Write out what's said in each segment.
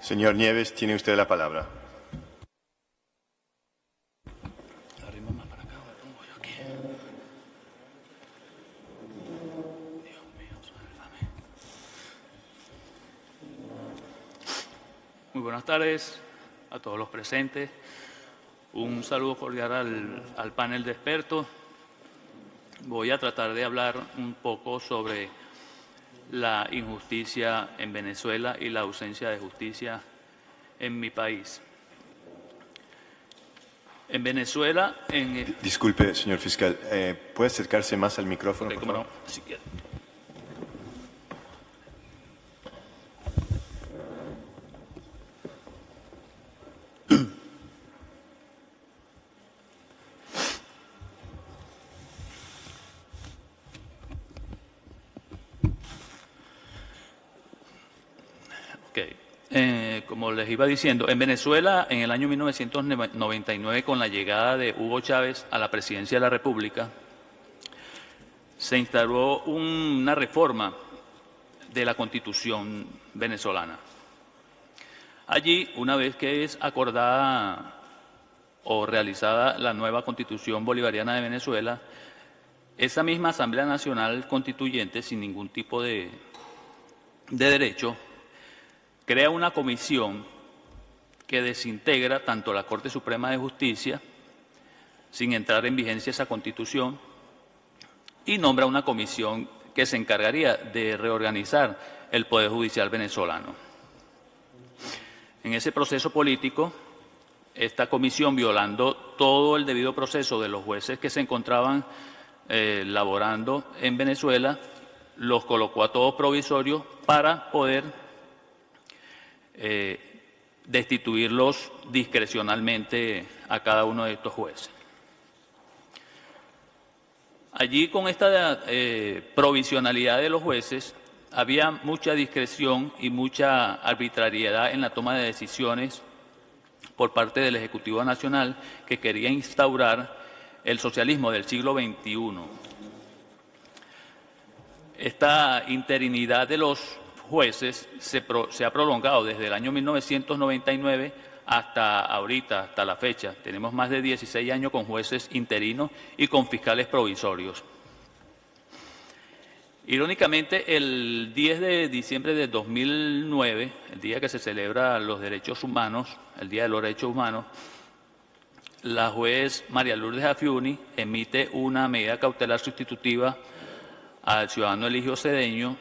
Señor Nieves, tiene usted la palabra. Muy buenas tardes a todos los presentes. Un saludo cordial al panel de expertos. Voy a tratar de hablar un poco sobre la injusticia en Venezuela y la ausencia de justicia en mi país. En Venezuela, Disculpe, señor fiscal, ¿puede acercarse más al micrófono, Okay, por favor? no, si quiere. Como les iba diciendo, en Venezuela, en el año 1999, con la llegada de Hugo Chávez a la presidencia de la República, se instauró una reforma de la Constitución venezolana. Allí, una vez que es acordada o realizada la nueva Constitución Bolivariana de Venezuela, esa misma Asamblea Nacional Constituyente, sin ningún tipo de derecho, crea una comisión que desintegra tanto la Corte Suprema de Justicia, sin entrar en vigencia esa Constitución, y nombra una comisión que se encargaría de reorganizar el Poder Judicial venezolano. En ese proceso político, esta comisión, violando todo el debido proceso de los jueces que se encontraban laborando en Venezuela, los colocó a todos provisorios para poder destituirlos discrecionalmente a cada uno de estos jueces. Allí, con esta provisionalidad de los jueces, había mucha discreción y mucha arbitrariedad en la toma de decisiones por parte del Ejecutivo Nacional, que quería instaurar el socialismo del siglo XXI. Esta interinidad de los jueces se ha prolongado desde el año 1999 hasta ahorita, hasta la fecha. Tenemos más de 16 años con jueces interinos y con fiscales provisorios. Irónicamente, el 10 de diciembre de 2009, el día que se celebra los derechos humanos, el Día de los Derechos Humanos, la juez María Lourdes Afiuni emite una medida cautelar sustitutiva al ciudadano Eligio Cedeño,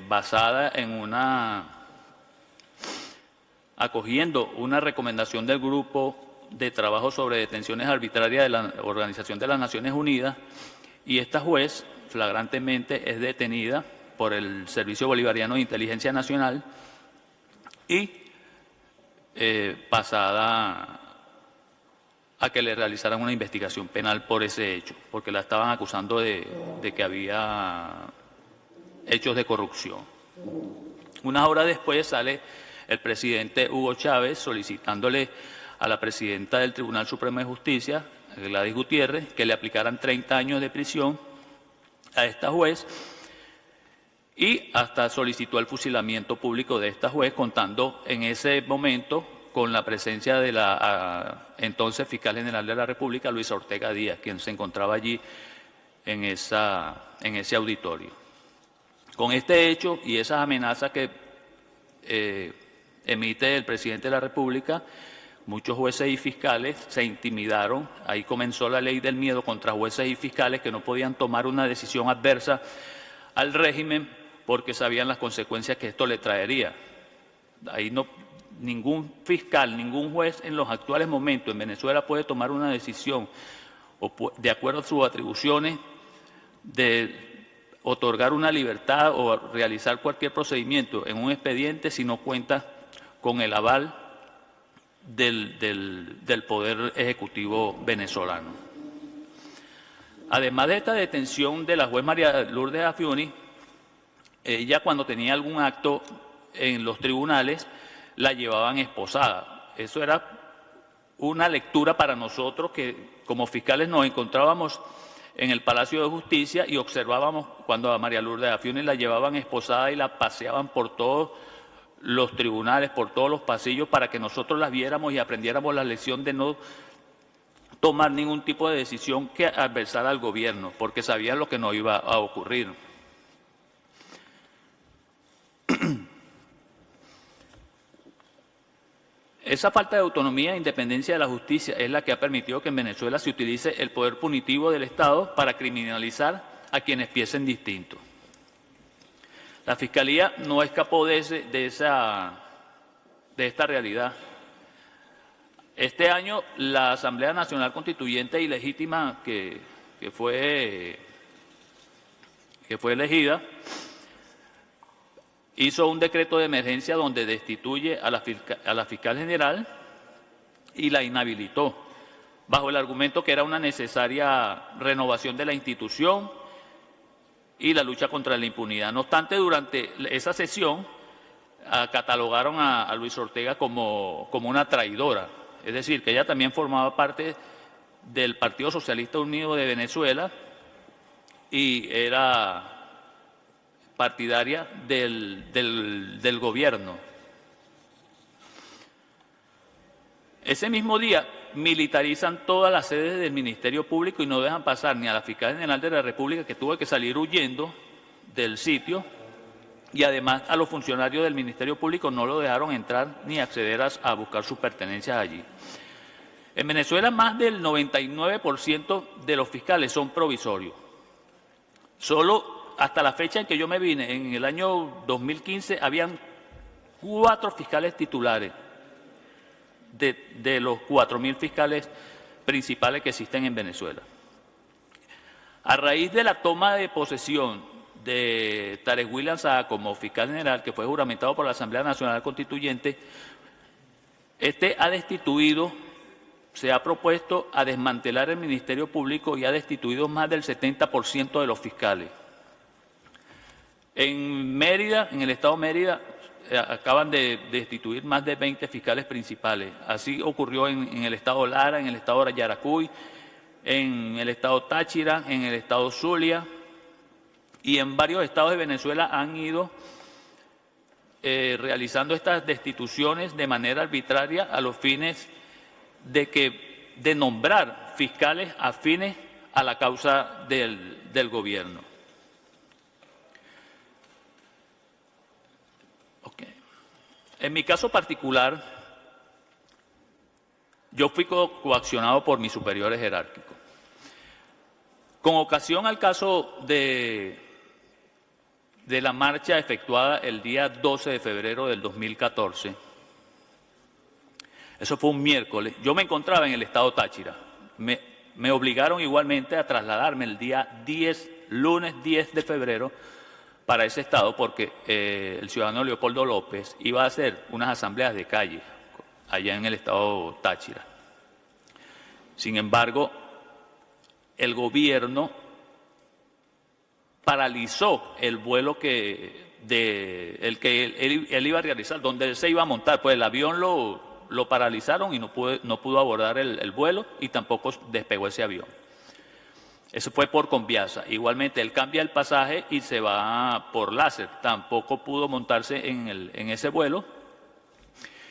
basada en acogiendo una recomendación del Grupo de Trabajo sobre Detenciones Arbitrarias de la Organización de las Naciones Unidas, y esta juez flagrantemente es detenida por el Servicio Bolivariano de Inteligencia Nacional y pasada a que le realizaran una investigación penal por ese hecho, porque la estaban acusando de que había hechos de corrupción. Unas horas después sale el presidente Hugo Chávez solicitándole a la presidenta del Tribunal Supremo de Justicia, Gladys Gutiérrez, que le aplicaran 30 años de prisión a esta juez, y hasta solicitó el fusilamiento público de esta juez, contando en ese momento con la presencia de la entonces fiscal general de la República, Luisa Ortega Díaz, quien se encontraba allí en ese auditorio. Con este hecho y esas amenazas que emite el presidente de la República, muchos jueces y fiscales se intimidaron. Ahí comenzó la ley del miedo contra jueces y fiscales que no podían tomar una decisión adversa al régimen porque sabían las consecuencias que esto le traería. Ahí ningún fiscal, ningún juez en los actuales momentos en Venezuela puede tomar una decisión de acuerdo a sus atribuciones de otorgar una libertad o realizar cualquier procedimiento en un expediente si no cuenta con el aval del Poder Ejecutivo venezolano. Además de esta detención de la juez María Lourdes Afiuni, ella, cuando tenía algún acto en los tribunales, la llevaban esposada. Eso era una lectura para nosotros que como fiscales nos encontrábamos en el Palacio de Justicia y observábamos cuando a María Lourdes Afiuni la llevaban esposada y la paseaban por todos los tribunales, por todos los pasillos, para que nosotros las viéramos y aprendiéramos la lección de no tomar ningún tipo de decisión que adversara al gobierno, porque sabían lo que nos iba a ocurrir. Esa falta de autonomía e independencia de la justicia es la que ha permitido que en Venezuela se utilice el poder punitivo del Estado para criminalizar a quienes piensen distinto. La Fiscalía no escapó de esta realidad. Este año la Asamblea Nacional Constituyente y Legítima que fue elegida hizo un decreto de emergencia donde destituye a la fiscal general y la inhabilitó, bajo el argumento que era una necesaria renovación de la institución y la lucha contra la impunidad. No obstante, durante esa sesión catalogaron a Luis Ortega como una traidora, es decir, que ella también formaba parte del Partido Socialista Unido de Venezuela y era partidaria del gobierno. Ese mismo día militarizan todas las sedes del Ministerio Público y no dejan pasar ni a la Fiscal General de la República, que tuvo que salir huyendo del sitio, y además a los funcionarios del Ministerio Público no lo dejaron entrar ni acceder a buscar sus pertenencias allí. En Venezuela más del 99% de los fiscales son provisorios. Solo hasta la fecha en que yo me vine, en el año 2015, habían 4 fiscales titulares de los 4.000 fiscales principales que existen en Venezuela. A raíz de la toma de posesión de Tarek William Saá como fiscal general, que fue juramentado por la Asamblea Nacional Constituyente, se ha propuesto a desmantelar el Ministerio Público y ha destituido más del 70% de los fiscales. En Mérida, en el estado de Mérida, acaban de destituir más de 20 fiscales principales. Así ocurrió en el estado Lara, en el estado Yaracuy, en el estado Táchira, en el estado Zulia, y en varios estados de Venezuela han ido realizando estas destituciones de manera arbitraria a los fines de nombrar fiscales afines a la causa del gobierno. En mi caso particular, yo fui coaccionado por mis superiores jerárquicos. Con ocasión al caso de la marcha efectuada el día 12 de febrero del 2014, eso fue un miércoles, yo me encontraba en el estado Táchira. Me obligaron igualmente a trasladarme el día 10, lunes 10 de febrero, para ese estado, porque el ciudadano Leopoldo López iba a hacer unas asambleas de calle allá en el estado Táchira. Sin embargo, el gobierno paralizó el vuelo que él iba a realizar, donde él se iba a montar. Pues el avión lo paralizaron y no pudo abordar el vuelo y tampoco despegó ese avión. Eso fue por Conviasa. Igualmente, él cambia el pasaje y se va por láser. Tampoco pudo montarse en ese vuelo.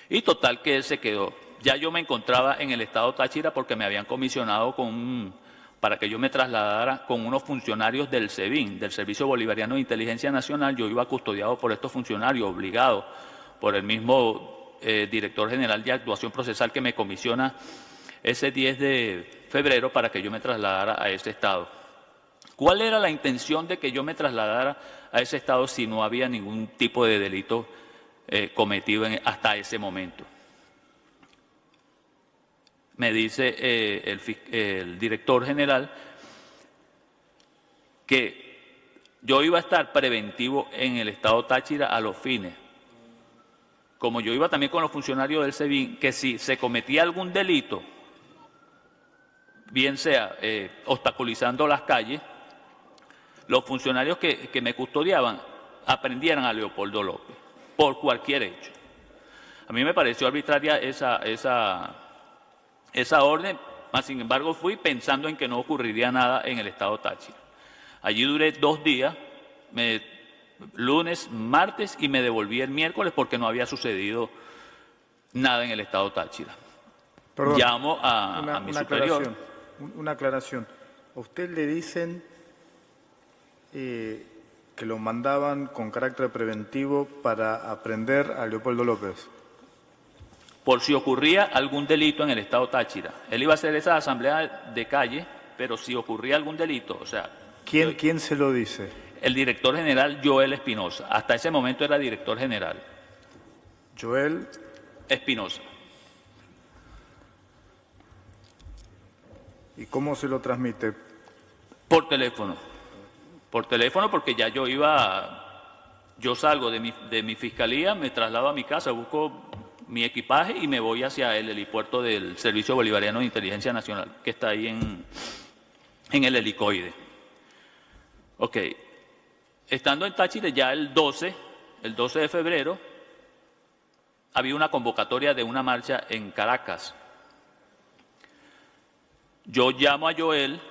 Y total que él se quedó. Ya yo me encontraba en el estado Táchira porque me habían comisionado para que yo me trasladara con unos funcionarios del SEBIN, del Servicio Bolivariano de Inteligencia Nacional. Yo iba custodiado por estos funcionarios, obligado por el mismo director general de actuación procesal que me comisiona ese 10 de febrero para que yo me trasladara a ese estado. ¿Cuál era la intención de que yo me trasladara a ese estado si no había ningún tipo de delito cometido hasta ese momento? Me dice el director general que yo iba a estar preventivo en el estado Táchira a los fines, como yo iba también con los funcionarios del SEBIN, que si se cometía algún delito, bien sea obstaculizando las calles, los funcionarios que me custodiaban aprendieran a Leopoldo López por cualquier hecho. A mí me pareció arbitraria esa orden, mas sin embargo fui pensando en que no ocurriría nada en el estado Táchira. Allí duré 2 días, me lunes, martes y me devolví el miércoles porque no había sucedido nada en el estado Táchira. Perdón, Llamo a mi superior. Una aclaración. ¿A usted le dicen que lo mandaban con carácter preventivo para aprender a Leopoldo López? Por si ocurría algún delito en el estado Táchira. Él iba a hacer esa asamblea de calle, pero si ocurría algún delito, o sea... ¿Quién se lo dice? El director general Joel Espinosa. Hasta ese momento era director general. Joel Espinosa. ¿Y cómo se lo transmite? Por teléfono. Por teléfono porque ya yo salgo de mi fiscalía, me traslado a mi casa, busco mi equipaje y me voy hacia el helipuerto del Servicio Bolivariano de Inteligencia Nacional, que está ahí en el helicoide. Ok. Estando en Táchira ya el 12 de febrero, había una convocatoria de una marcha en Caracas. Yo llamo a Joel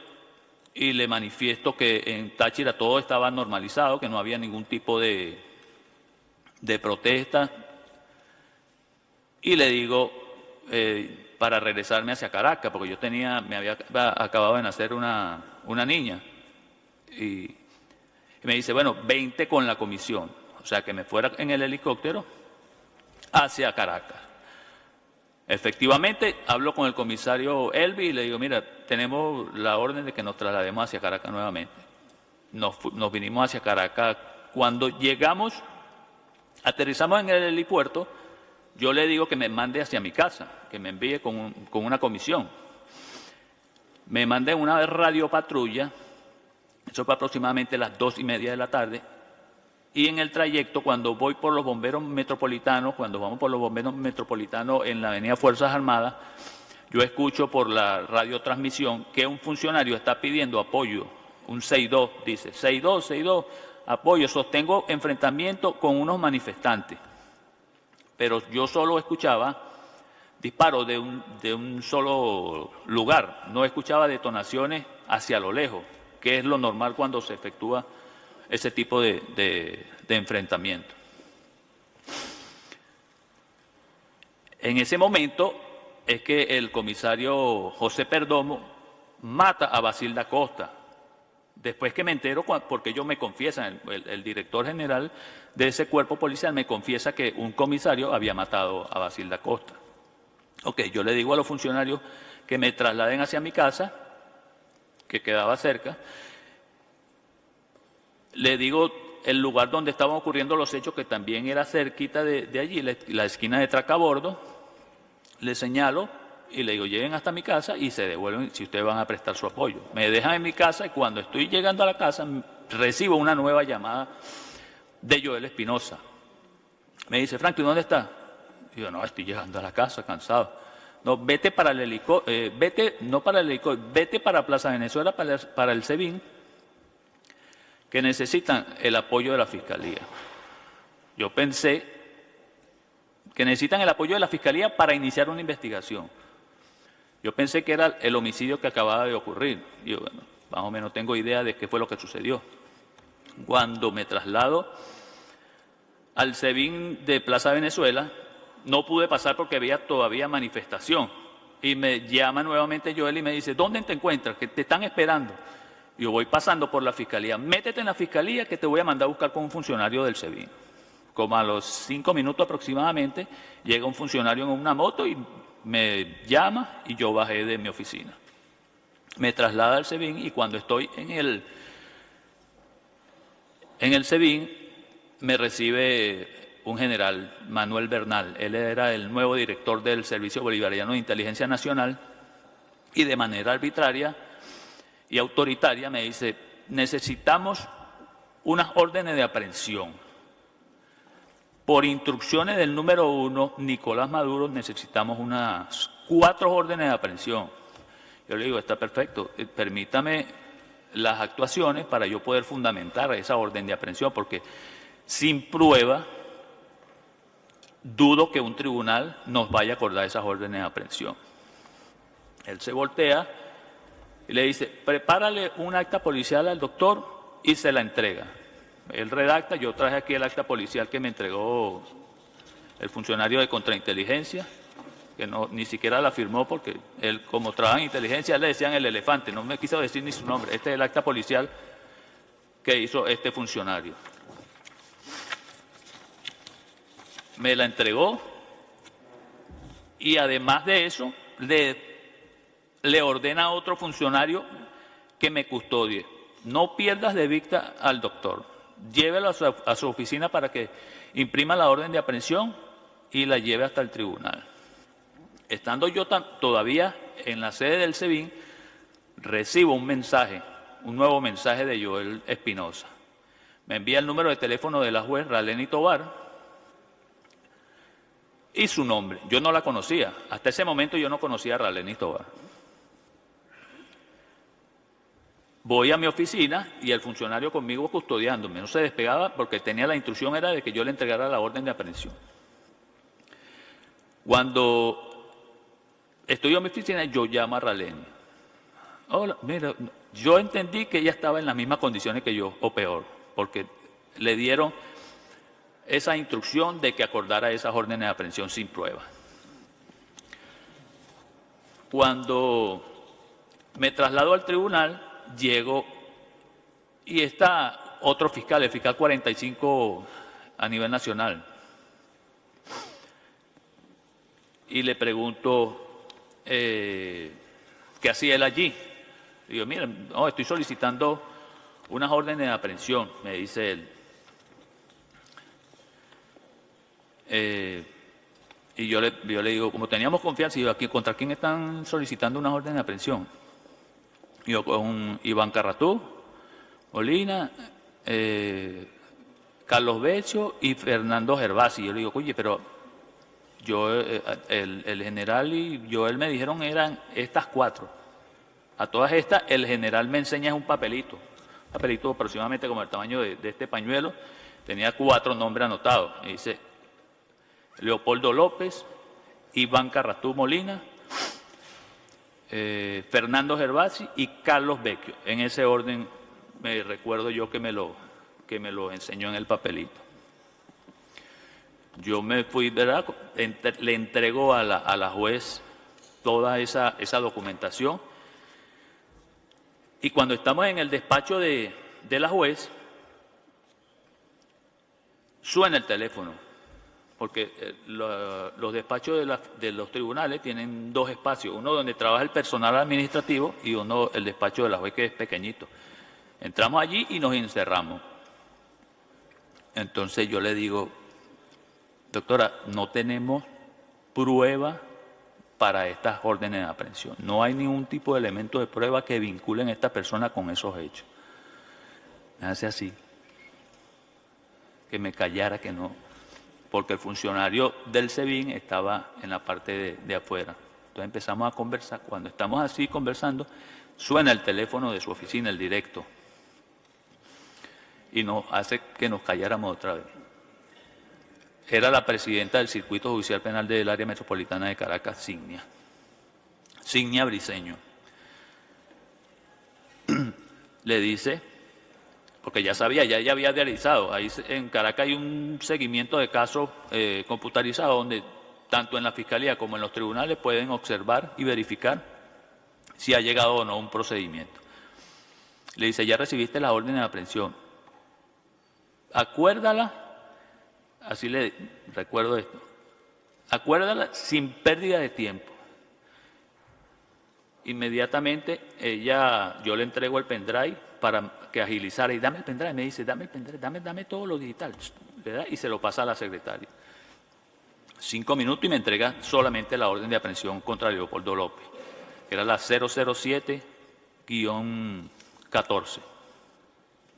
y le manifiesto que en Táchira todo estaba normalizado, que no había ningún tipo de protesta. Y le digo para regresarme hacia Caracas, porque me había acabado de nacer una niña. Y me dice, bueno, 20 con la comisión. O sea, que me fuera en el helicóptero hacia Caracas. Efectivamente, hablo con el comisario Elvi y le digo, mira, tenemos la orden de que nos traslademos hacia Caracas nuevamente. Nos vinimos hacia Caracas. Cuando llegamos, aterrizamos en el helipuerto, yo le digo que me mande hacia mi casa, que me envíe con una comisión. Me mandé una radiopatrulla, eso fue aproximadamente las 2:30 de la tarde, y en el trayecto, cuando voy por los bomberos metropolitanos, cuando vamos por los bomberos metropolitanos en la avenida Fuerzas Armadas, yo escucho por la radiotransmisión que un funcionario está pidiendo apoyo, un 6-2, dice, 6-2, apoyo, sostengo enfrentamiento con unos manifestantes. Pero yo solo escuchaba disparos de un solo lugar, no escuchaba detonaciones hacia lo lejos, que es lo normal cuando se efectúa ese tipo de enfrentamiento. En ese momento es que el comisario José Perdomo mata a Basilda Costa. Después que me entero, porque ellos me confiesan, el director general de ese cuerpo policial me confiesa que un comisario había matado a Basilda Costa. Ok, yo le digo a los funcionarios que me trasladen hacia mi casa, que quedaba cerca. Le digo el lugar donde estaban ocurriendo los hechos, que también era cerquita de allí, la esquina de Tracabordo. Le señalo y le digo, lleguen hasta mi casa y se devuelven si ustedes van a prestar su apoyo. Me dejan en mi casa y cuando estoy llegando a la casa recibo una nueva llamada de Joel Espinosa. Me dice, Franklin, ¿dónde estás? Y yo, no, estoy llegando a la casa, cansado. No, vete para el helicóptero, vete para Plaza Venezuela, para el SEBIN, que necesitan el apoyo de la Fiscalía. Yo pensé que necesitan el apoyo de la Fiscalía para iniciar una investigación. Yo pensé que era el homicidio que acababa de ocurrir. Y yo, bueno, más o menos tengo idea de qué fue lo que sucedió. Cuando me traslado al SEBIN de Plaza Venezuela, no pude pasar porque había todavía manifestación. Y me llama nuevamente Joel y me dice, ¿dónde te encuentras? Que te están esperando. Yo voy pasando por la Fiscalía. Métete en la Fiscalía que te voy a mandar a buscar con un funcionario del SEBIN. Como a los 5 minutos aproximadamente, llega un funcionario en una moto y me llama y yo bajé de mi oficina. Me traslada al SEBIN y cuando estoy en el SEBIN me recibe un general, Manuel Bernal. Él era el nuevo director del Servicio Bolivariano de Inteligencia Nacional y de manera arbitraria y autoritaria me dice, necesitamos unas órdenes de aprehensión. Por instrucciones del número 1, Nicolás Maduro, necesitamos unas 4 órdenes de aprehensión. Yo le digo, está perfecto, permítame las actuaciones para yo poder fundamentar esa orden de aprehensión, porque sin prueba dudo que un tribunal nos vaya a acordar esas órdenes de aprehensión. Él se voltea y le dice, prepárale un acta policial al doctor y se la entrega. Él redacta, yo traje aquí el acta policial que me entregó el funcionario de contrainteligencia, que ni siquiera la firmó porque él, como trabaja en inteligencia, le decían el elefante, no me quiso decir ni su nombre. Este es el acta policial que hizo este funcionario. Me la entregó y además de eso le ordena a otro funcionario que me custodie. No pierdas de vista al doctor. Llévelo a su oficina para que imprima la orden de aprehensión y la lleve hasta el tribunal. Estando yo todavía en la sede del SEBIN, recibo un mensaje, un nuevo mensaje de Joel Espinosa. Me envía el número de teléfono de la juez Raleni Tovar y su nombre. Yo no la conocía. Hasta ese momento yo no conocía a Raleni Tovar. Voy a mi oficina y el funcionario conmigo custodiándome. No se despegaba porque tenía la instrucción era de que yo le entregara la orden de aprehensión. Cuando estoy en mi oficina, yo llamo a Raleni. Hola, mira, yo entendí que ella estaba en las mismas condiciones que yo, o peor, porque le dieron esa instrucción de que acordara esas órdenes de aprehensión sin prueba. Cuando me traslado al tribunal, llego y está otro fiscal, el fiscal 45 a nivel nacional. Y le pregunto qué hacía él allí. Digo, mira, no, estoy solicitando unas órdenes de aprehensión, me dice él. Y yo le digo, como teníamos confianza, y yo, ¿contra quién están solicitando unas órdenes de aprehensión? Yo con Iván Carratú, Molina, Carlos Beccio y Fernando Gervasi. Yo le digo, oye, pero yo, el general y Joel me dijeron eran estas 4. A todas estas, el general me enseña un papelito aproximadamente como el tamaño de este pañuelo. Tenía 4 nombres anotados. Y dice Leopoldo López, Iván Carratú Molina, Fernando Gervasi y Carlos Beccio. En ese orden me recuerdo yo que me lo enseñó en el papelito. Yo me fui, ¿verdad? Le entrego a la juez toda esa documentación. Y cuando estamos en el despacho de la juez, suena el teléfono, porque los despachos de los tribunales tienen 2 espacios, uno donde trabaja el personal administrativo y uno el despacho de la juez, que es pequeñito. Entramos allí y nos encerramos. Entonces yo le digo, doctora, no tenemos prueba para estas órdenes de aprehensión. No hay ningún tipo de elemento de prueba que vinculen a esta persona con esos hechos. Me hace así, que me callara, que no, porque el funcionario del SEBIN estaba en la parte de afuera. Entonces empezamos a conversar. Cuando estamos así conversando, suena el teléfono de su oficina, el directo, y nos hace que nos calláramos otra vez. Era la presidenta del Circuito Judicial Penal del Área Metropolitana de Caracas, Signia Briceño. Le dice, porque ya sabía, ya ella había realizado, ahí en Caracas hay un seguimiento de casos computarizados donde tanto en la Fiscalía como en los tribunales pueden observar y verificar si ha llegado o no un procedimiento. Le dice, ya recibiste la orden de aprehensión, acuérdala. Así le recuerdo esto. Acuérdala sin pérdida de tiempo. Inmediatamente yo le entrego el pendrive para que agilizara. Y dame el pendrive, me dice, dame el pendrive, dame todo lo digital, ¿verdad? Y se lo pasa a la secretaria. 5 minutos y me entrega solamente la orden de aprehensión contra Leopoldo López, que era la 007-14.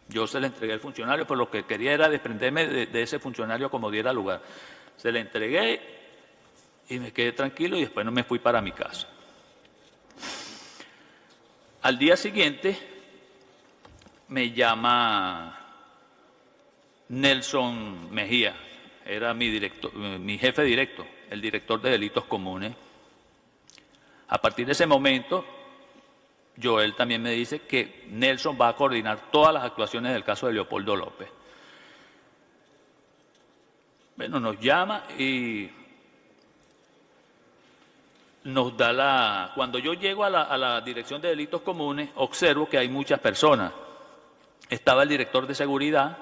Yo se le entregué al funcionario, pero lo que quería era desprenderme de ese funcionario como diera lugar. Se le entregué y me quedé tranquilo y después no me fui para mi casa. Al día siguiente me llama Nelson Mejía, era mi jefe directo, el director de delitos comunes. A partir de ese momento, Joel también me dice que Nelson va a coordinar todas las actuaciones del caso de Leopoldo López. Bueno, nos llama y nos da Cuando yo llego a la Dirección de Delitos Comunes, observo que hay muchas personas. Estaba el director de seguridad,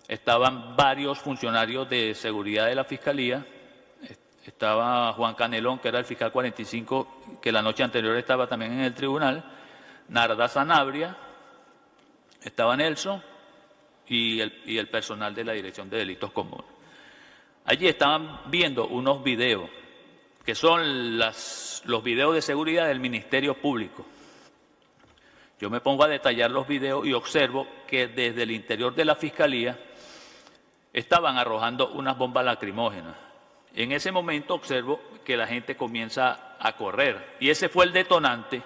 estaban varios funcionarios de seguridad de la Fiscalía, estaba Juan Canelón, que era el fiscal 45, que la noche anterior estaba también en el tribunal, Narda Sanabria, estaba Nelson y el personal de la Dirección de Delitos Comunes. Allí estaban viendo unos videos, que son los videos de seguridad del Ministerio Público. Yo me pongo a detallar los videos y observo que desde el interior de la Fiscalía estaban arrojando unas bombas lacrimógenas. En ese momento observo que la gente comienza a correr y ese fue el detonante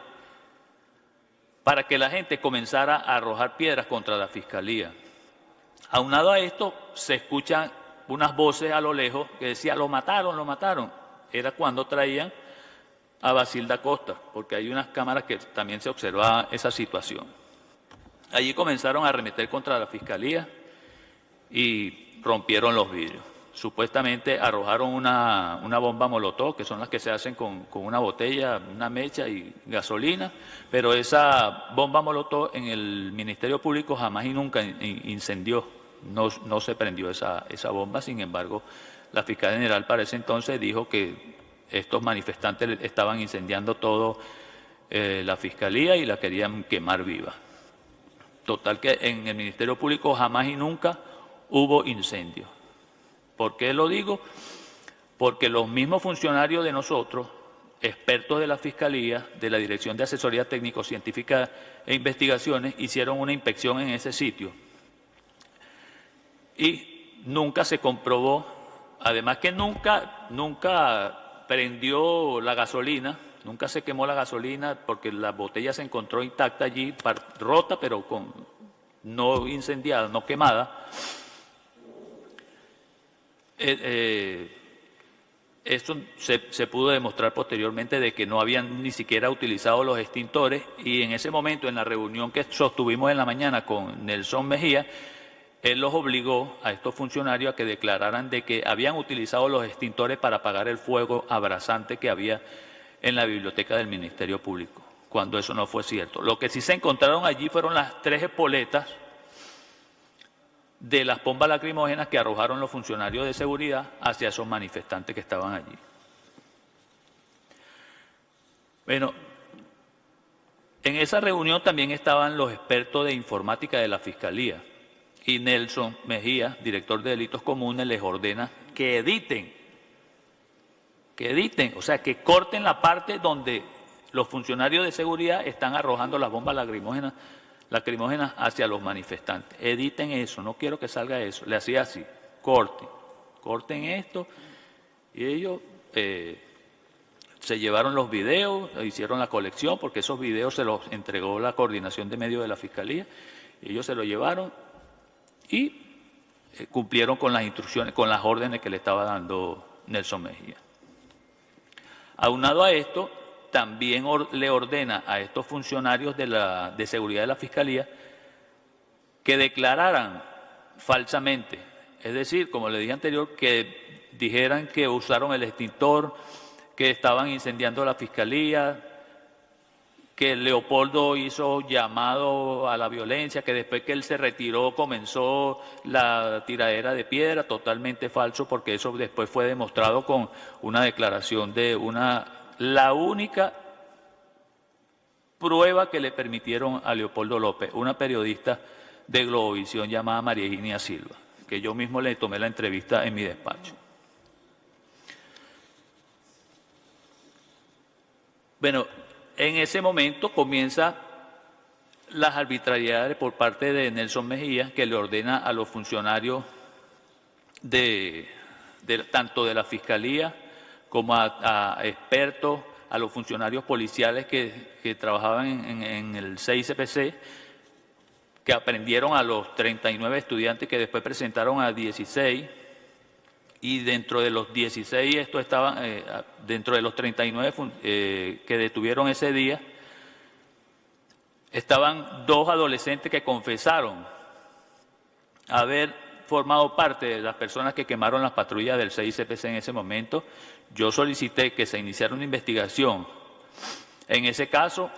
para que la gente comenzara a arrojar piedras contra la Fiscalía. Aunado a esto, se escuchan unas voces a lo lejos que decían, lo mataron, lo mataron. Era cuando traían a Basilda Costa, porque hay unas cámaras que también se observaba esa situación. Allí comenzaron a arremeter contra la Fiscalía y rompieron los vidrios. Supuestamente arrojaron una bomba molotov, que son las que se hacen con una botella, una mecha y gasolina, pero esa bomba molotov en el Ministerio Público jamás y nunca incendió, no se prendió esa bomba. Sin embargo, la fiscal general para ese entonces dijo que estos manifestantes estaban incendiando todo la Fiscalía y la querían quemar viva. Total que en el Ministerio Público jamás y nunca hubo incendio. ¿Por qué lo digo? Porque los mismos funcionarios de nosotros, expertos de la Fiscalía, de la Dirección de Asesoría Técnico-Científica e Investigaciones, hicieron una inspección en ese sitio y nunca se comprobó, además que nunca prendió la gasolina, nunca se quemó la gasolina porque la botella se encontró intacta allí, rota pero no incendiada, no quemada. Esto se pudo demostrar posteriormente de que no habían ni siquiera utilizado los extintores y en ese momento, en la reunión que sostuvimos en la mañana con Nelson Mejía, él los obligó a estos funcionarios a que declararan de que habían utilizado los extintores para apagar el fuego abrasante que había en la biblioteca del Ministerio Público, cuando eso no fue cierto. Lo que sí se encontraron allí fueron las 3 espoletas de las bombas lacrimógenas que arrojaron los funcionarios de seguridad hacia esos manifestantes que estaban allí. Bueno, en esa reunión también estaban los expertos de informática de la Fiscalía y Nelson Mejía, director de Delitos Comunes, les ordena que editen, o sea, que corten la parte donde los funcionarios de seguridad están arrojando las bombas lacrimógenas hacia los manifestantes. Editen eso, no quiero que salga eso. Le hacía así, corten esto. Y ellos se llevaron los videos, hicieron la colección, porque esos videos se los entregó la Coordinación de Medios de la Fiscalía. Ellos se los llevaron y cumplieron con las instrucciones, con las órdenes que le estaba dando Nelson Mejía. Aunado a esto, también le ordena a estos funcionarios de seguridad de la Fiscalía que declararan falsamente, es decir, como le dije anterior, que dijeran que usaron el extintor, que estaban incendiando la Fiscalía, que Leopoldo hizo llamado a la violencia, que después que él se retiró comenzó la tiradera de piedra. Totalmente falso, porque eso después fue demostrado con una declaración de la única prueba que le permitieron a Leopoldo López, una periodista de Globovisión llamada María Eugenia Silva, que yo mismo le tomé la entrevista en mi despacho. Bueno, en ese momento comienzan las arbitrariedades por parte de Nelson Mejía, que le ordena a los funcionarios tanto de la Fiscalía como a expertos, a los funcionarios policiales que trabajaban en el CICPC, que aprendieron a los 39 estudiantes que después presentaron a 16, y dentro de los 16, dentro de los 39 que detuvieron ese día, estaban 2 adolescentes que confesaron haber formado parte de las personas que quemaron las patrullas del 6CPC en ese momento, yo solicité que se iniciara una investigación en ese caso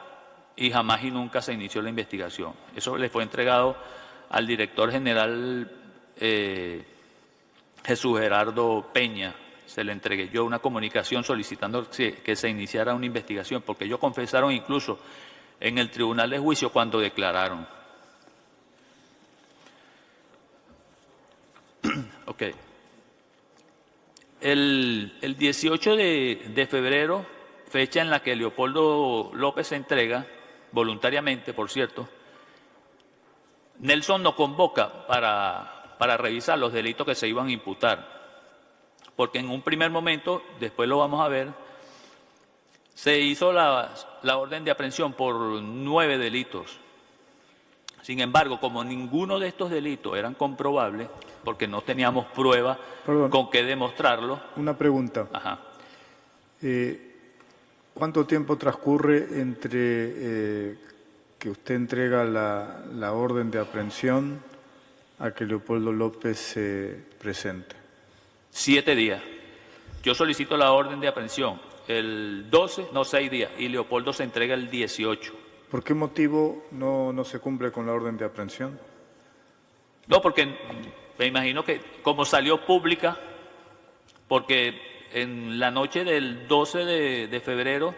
y jamás y nunca se inició la investigación. Eso le fue entregado al director general Jesús Gerardo Peña. Se le entregué yo una comunicación solicitando que se iniciara una investigación, porque ellos confesaron incluso en el tribunal de juicio cuando declararon. Ok. El 18 de febrero, fecha en la que Leopoldo López se entrega, voluntariamente, por cierto, Nelson nos convoca para revisar los delitos que se iban a imputar. Porque en un primer momento, después lo vamos a ver, se hizo la orden de aprehensión por 9 delitos. Sin embargo, como ninguno de estos delitos eran comprobables, porque no teníamos pruebas con qué demostrarlo. Una pregunta. Ajá. ¿Cuánto tiempo transcurre entre que usted entrega la orden de aprehensión a que Leopoldo López se presente? 7 días. Yo solicito la orden de aprehensión el 12, no 6 días, y Leopoldo se entrega el 18. ¿Por qué motivo no se cumple con la orden de aprehensión? No, porque me imagino que como salió pública, porque en la noche del 12 de febrero,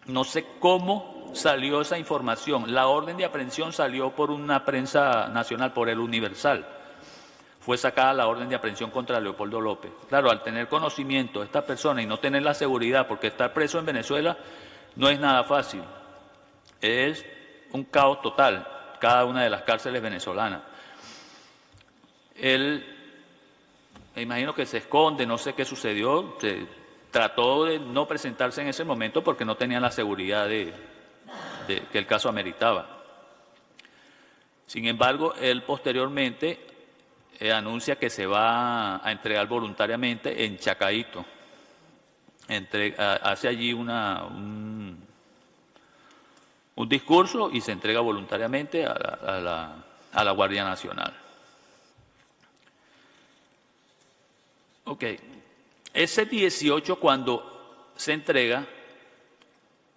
no sé cómo salió esa información. La orden de aprehensión salió por una prensa nacional, por el Universal. Fue sacada la orden de aprehensión contra Leopoldo López. Claro, al tener conocimiento de esta persona y no tener la seguridad, porque estar preso en Venezuela no es nada fácil. Es un caos total, cada una de las cárceles venezolanas. Él, me imagino que se esconde, no sé qué sucedió, trató de no presentarse en ese momento porque no tenía la seguridad de que el caso ameritaba. Sin embargo, él posteriormente anuncia que se va a entregar voluntariamente en Chacaíto. Hace allí un discurso y se entrega voluntariamente a la Guardia Nacional. Ok. Ese 18, cuando se entrega,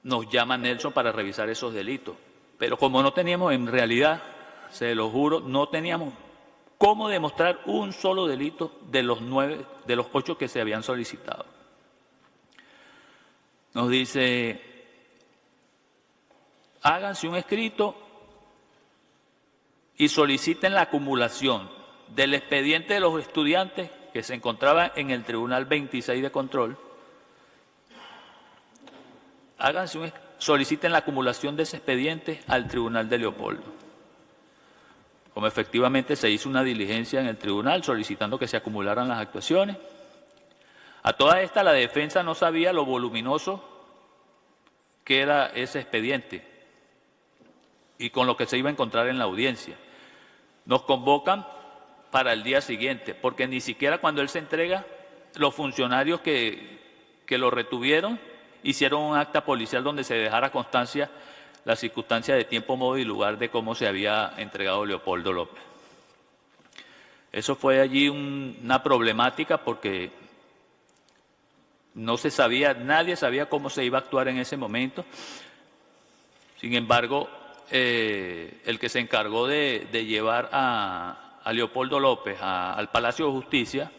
nos llama Nelson para revisar esos delitos. Pero como no teníamos, en realidad, se lo juro, no teníamos cómo demostrar un solo delito de los 8 que se habían solicitado. Nos dice, háganse un escrito y soliciten la acumulación del expediente de los estudiantes que se encontraba en el Tribunal 26 de Control. Soliciten la acumulación de ese expediente al Tribunal de Leopoldo. Como efectivamente se hizo una diligencia en el tribunal solicitando que se acumularan las actuaciones. A toda esta la defensa no sabía lo voluminoso que era ese expediente y con lo que se iba a encontrar en la audiencia. Nos convocan para el día siguiente, porque ni siquiera cuando él se entrega, los funcionarios que lo retuvieron hicieron un acta policial donde se dejara constancia la circunstancia de tiempo, modo y lugar de cómo se había entregado Leopoldo López. Eso fue allí una problemática porque no se sabía, nadie sabía cómo se iba a actuar en ese momento. Sin embargo, el que se encargó de llevar a Leopoldo López al Palacio de Justicia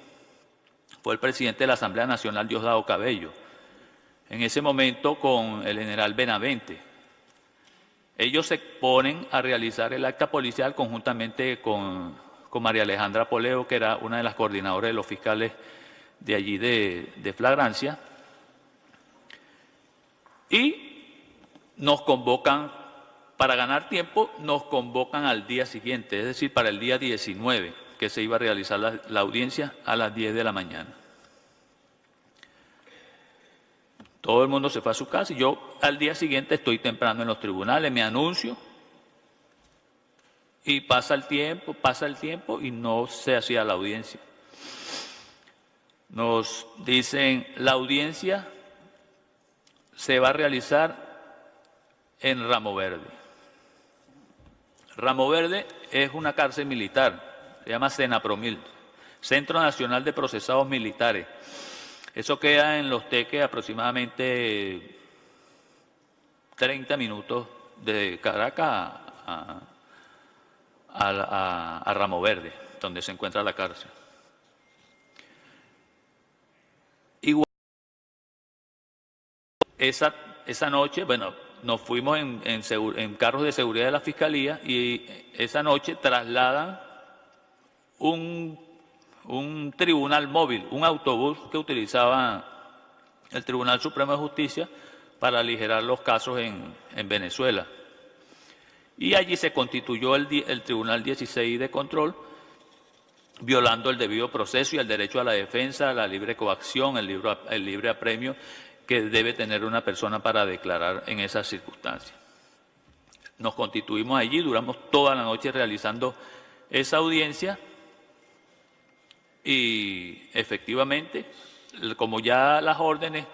fue el presidente de la Asamblea Nacional, Diosdado Cabello, en ese momento con el general Benavente. Ellos se ponen a realizar el acta policial conjuntamente con María Alejandra Poleo, que era una de las coordinadoras de los fiscales de allí de flagrancia, y nos convocan, para ganar tiempo, nos convocan al día siguiente, es decir, para el día 19, que se iba a realizar la audiencia a las 10 de la mañana. Todo el mundo se fue a su casa y yo al día siguiente estoy temprano en los tribunales, me anuncio y pasa el tiempo y no se hacía la audiencia. Nos dicen, la audiencia se va a realizar en Ramo Verde. Ramo Verde es una cárcel militar se llama Senapromil, Centro Nacional de Procesados Militares. Eso queda en Los Teques, aproximadamente 30 minutos de Caracas a Ramo Verde, donde se encuentra la cárcel. Igual, esa noche, bueno, nos fuimos en carros de seguridad de la Fiscalía y esa noche trasladan un tribunal móvil, un autobús que utilizaba el Tribunal Supremo de Justicia para aligerar los casos en Venezuela. Y allí se constituyó el Tribunal 16 de control, violando el debido proceso y el derecho a la defensa, la libre coacción, el libre apremio que debe tener una persona para declarar en esas circunstancias. Nos constituimos allí, duramos toda la noche realizando esa audiencia y efectivamente, como ya las órdenes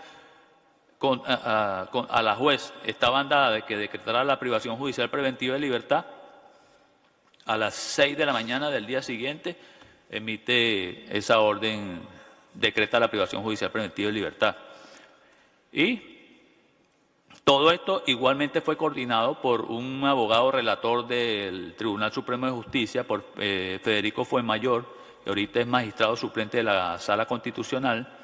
a la juez estaban dadas de que decretara la privación judicial preventiva de libertad, a las 6 de la mañana del día siguiente emite esa orden, decreta la privación judicial preventiva de libertad. Y todo esto igualmente fue coordinado por un abogado relator del Tribunal Supremo de Justicia, por Federico Fuenmayor, que ahorita es magistrado suplente de la Sala Constitucional,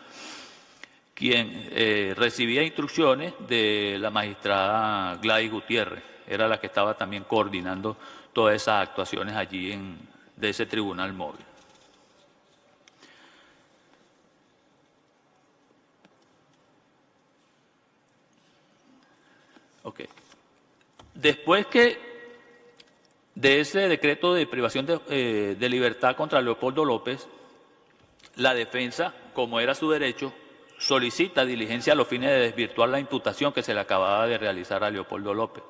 quien recibía instrucciones de la magistrada Gladys Gutiérrez, era la que estaba también coordinando todas esas actuaciones allí de ese tribunal móvil. Okay. Después de ese decreto de privación de libertad contra Leopoldo López, la defensa, como era su derecho, solicita diligencia a los fines de desvirtuar la imputación que se le acababa de realizar a Leopoldo López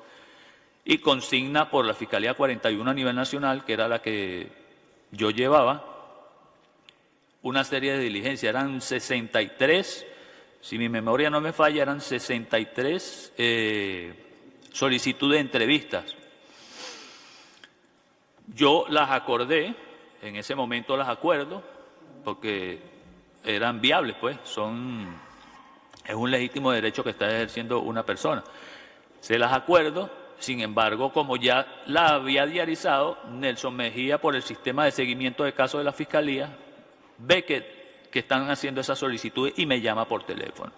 y consigna por la Fiscalía 41 a nivel nacional, que era la que yo llevaba, una serie de diligencias. Eran 63, si mi memoria no me falla, eran 63 solicitudes de entrevistas. Yo las acordé, en ese momento las acuerdo, porque eran viables, pues, es un legítimo derecho que está ejerciendo una persona. Se las acuerdo, sin embargo, como ya la había diarizado, Nelson Mejía, por el sistema de seguimiento de casos de la Fiscalía, ve que están haciendo esas solicitudes y me llama por teléfono.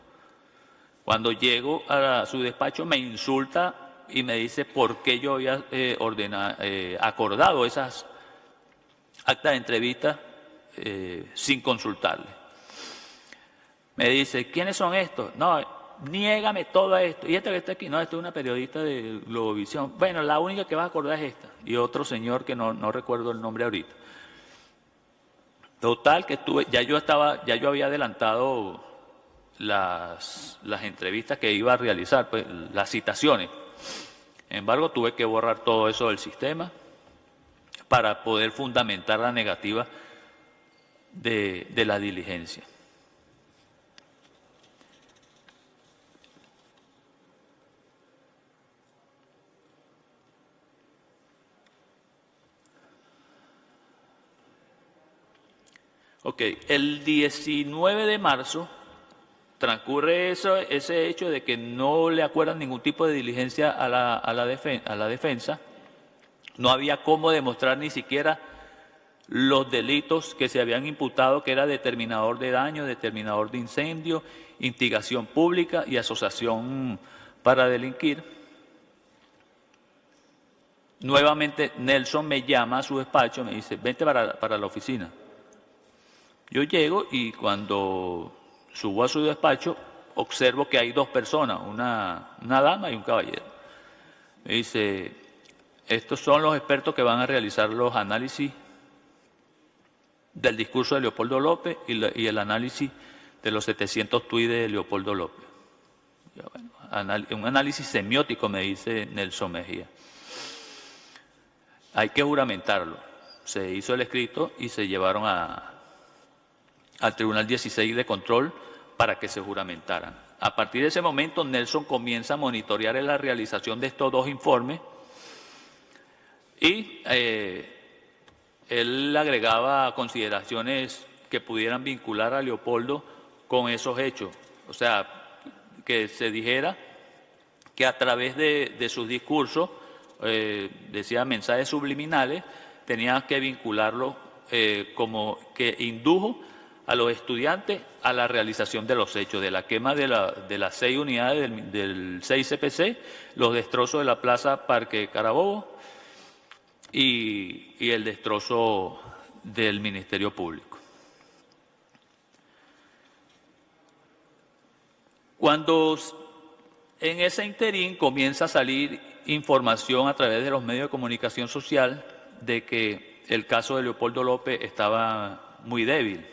Cuando llego a su despacho me insulta y me dice por qué yo había acordado esas actas de entrevista sin consultarle. Me dice, ¿quiénes son estos? No, niégame todo esto. ¿Y esta que está aquí? No, esta es una periodista de Globovisión. Bueno, la única que vas a acordar es esta. Y otro señor que no recuerdo el nombre ahorita. Total, que ya yo había adelantado las entrevistas que iba a realizar, pues, las citaciones. Sin embargo, tuve que borrar todo eso del sistema para poder fundamentar la negativa de la diligencia. Ok, el 19 de marzo transcurre ese hecho de que no le acuerdan ningún tipo de diligencia a la defensa. No había cómo demostrar ni siquiera los delitos que se habían imputado, que era determinador de daño, determinador de incendio, instigación pública y asociación para delinquir. Nuevamente Nelson me llama a su despacho, me dice, vente para la oficina. Yo llego y cuando subo a su despacho observo que hay dos personas, una dama y un caballero. Me dice, estos son los expertos que van a realizar los análisis del discurso de Leopoldo López y el análisis de los 700 tuits de Leopoldo López. Un análisis semiótico, me dice Nelson Mejía. Hay que juramentarlo. Se hizo el escrito y se llevaron al Tribunal 16 de control para que se juramentaran. A partir de ese momento, Nelson comienza a monitorear la realización de estos dos informes y él agregaba consideraciones que pudieran vincular a Leopoldo con esos hechos. O sea, que se dijera que a través de sus discursos, decía mensajes subliminales, tenían que vincularlo como que indujo a los estudiantes a la realización de los hechos, de la quema de las 6 unidades del 6 CPC, los destrozos de la Plaza Parque Carabobo y el destrozo del Ministerio Público. Cuando en ese interín comienza a salir información a través de los medios de comunicación social de que el caso de Leopoldo López estaba muy débil.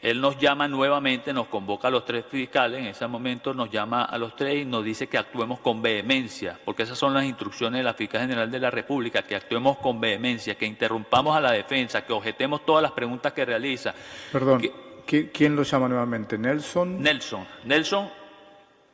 Él nos llama nuevamente, nos convoca a los 3 fiscales, en ese momento nos llama a los 3 y nos dice que actuemos con vehemencia, porque esas son las instrucciones de la Fiscal General de la República, que actuemos con vehemencia, que interrumpamos a la defensa, que objetemos todas las preguntas que realiza. Perdón, ¿quién lo llama nuevamente? ¿Nelson? Nelson,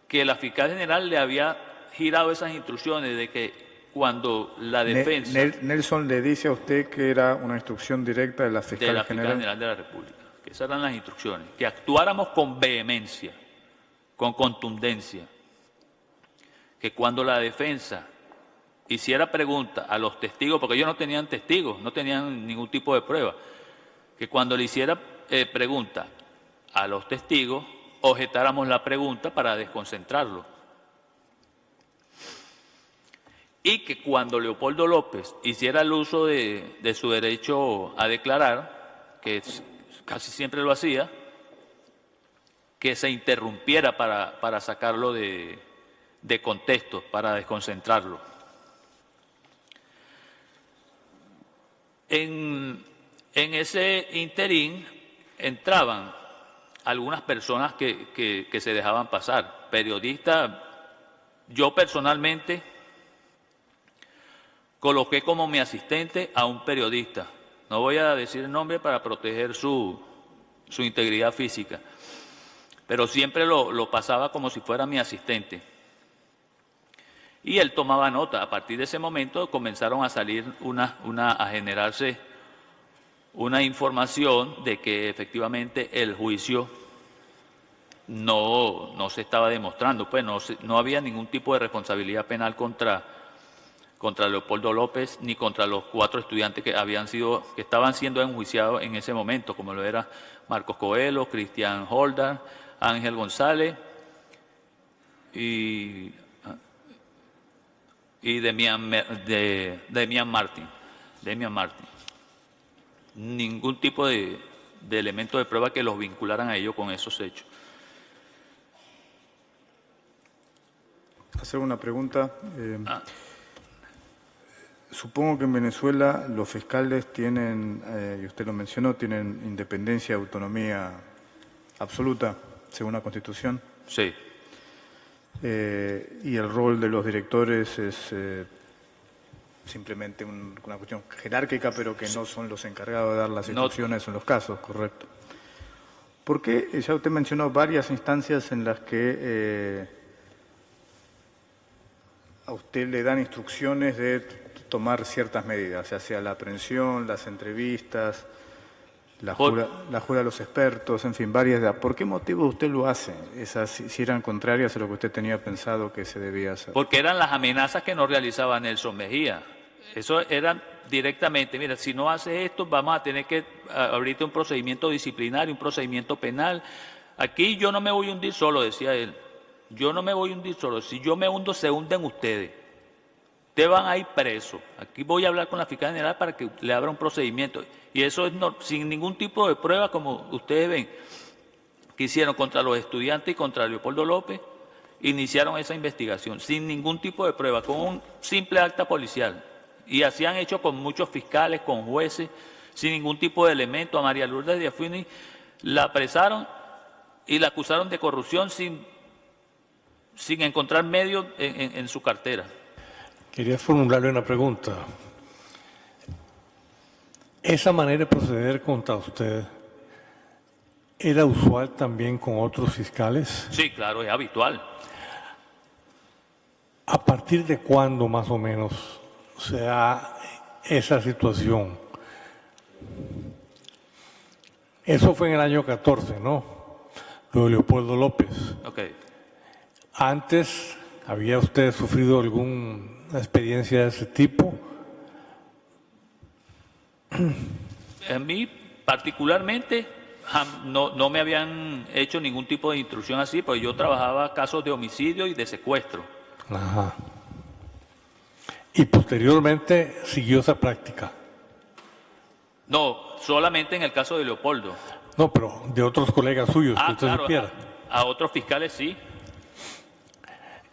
que la Fiscal General le había girado esas instrucciones de que cuando la defensa... Nelson le dice a usted que era una instrucción directa de la Fiscal General de la República. Que esas eran las instrucciones, que actuáramos con vehemencia, con contundencia, que cuando la defensa hiciera preguntas a los testigos, porque ellos no tenían testigos, no tenían ningún tipo de prueba, que cuando le hiciera preguntas a los testigos, objetáramos la pregunta para desconcentrarlo. Y que cuando Leopoldo López hiciera el uso de su derecho a declarar, que casi siempre lo hacía, que se interrumpiera para sacarlo de contexto, para desconcentrarlo. En ese interín entraban algunas personas que se dejaban pasar, periodistas. Yo personalmente coloqué como mi asistente a un periodista. No voy a decir el nombre para proteger su integridad física, pero siempre lo pasaba como si fuera mi asistente. Y él tomaba nota. A partir de ese momento comenzaron a salir a generarse una información de que efectivamente el juicio no se estaba demostrando, pues no había ningún tipo de responsabilidad penal contra Leopoldo López ni contra los 4 estudiantes que estaban siendo enjuiciados en ese momento, como lo era Marcos Coelho, Cristian Holder, Ángel González y Demian Martín. Ningún tipo de elemento de prueba que los vincularan a ellos con esos hechos. Hacer una pregunta. Supongo que en Venezuela los fiscales tienen, y usted lo mencionó, tienen independencia y autonomía absoluta, según la Constitución. Sí. Y el rol de los directores es simplemente una cuestión jerárquica, pero que no son los encargados de dar las instrucciones en los casos, ¿correcto? ¿Por qué? Ya usted mencionó varias instancias en las que a usted le dan instrucciones de tomar ciertas medidas, ya sea la aprehensión, las entrevistas, la jura de los expertos, en fin, varias. ¿Por qué motivo usted lo hace? Esas si eran contrarias a lo que usted tenía pensado que se debía hacer. Porque eran las amenazas que nos realizaba Nelson Mejía. Eso eran directamente, mira, si no haces esto, vamos a tener que abrirte un procedimiento disciplinario, un procedimiento penal. Aquí yo no me voy a hundir solo, decía él. Yo no me voy a hundir solo. Si yo me hundo, se hunden ustedes. Ustedes van a ir presos. Aquí voy a hablar con la Fiscal General para que le abra un procedimiento. Y eso es sin ningún tipo de prueba, como ustedes ven, que hicieron contra los estudiantes y contra Leopoldo López. Iniciaron esa investigación sin ningún tipo de prueba, con un simple acta policial. Y así han hecho con muchos fiscales, con jueces, sin ningún tipo de elemento. A María Lourdes Diafini la apresaron y la acusaron de corrupción sin encontrar medios en su cartera. Quería formularle una pregunta. ¿Esa manera de proceder contra usted era usual también con otros fiscales? Sí, claro, es habitual. ¿A partir de cuándo más o menos se da esa situación. Eso fue en el año 14, ¿no? Lo de Leopoldo López. Ok. Antes, ¿había usted sufrido alguna experiencia de ese tipo? A mí, particularmente, no me habían hecho ningún tipo de instrucción así, porque yo trabajaba casos de homicidio y de secuestro. Ajá. Y posteriormente siguió esa práctica. No, solamente en el caso de Leopoldo. No, pero de otros colegas suyos que usted Claro, supiera. a otros fiscales sí.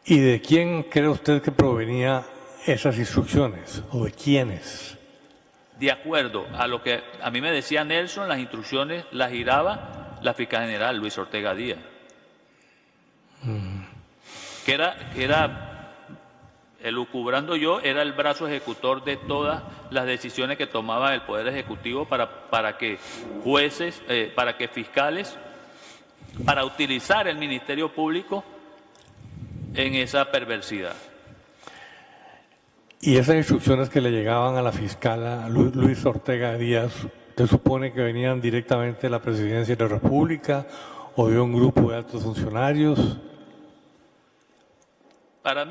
¿Y de quién cree usted que provenía esas instrucciones? ¿O de quiénes? De acuerdo a lo que a mí me decía Nelson, las instrucciones las giraba la fiscal general Luis Ortega Díaz. Que era elucubrando yo, era el brazo ejecutor de todas las decisiones que tomaba el Poder Ejecutivo para que jueces, para que fiscales, para utilizar el Ministerio Público en esa perversidad. ¿Y esas instrucciones que le llegaban a la fiscal Luis Ortega Díaz, ¿te supone que venían directamente de la Presidencia de la República o de un grupo de altos funcionarios? Para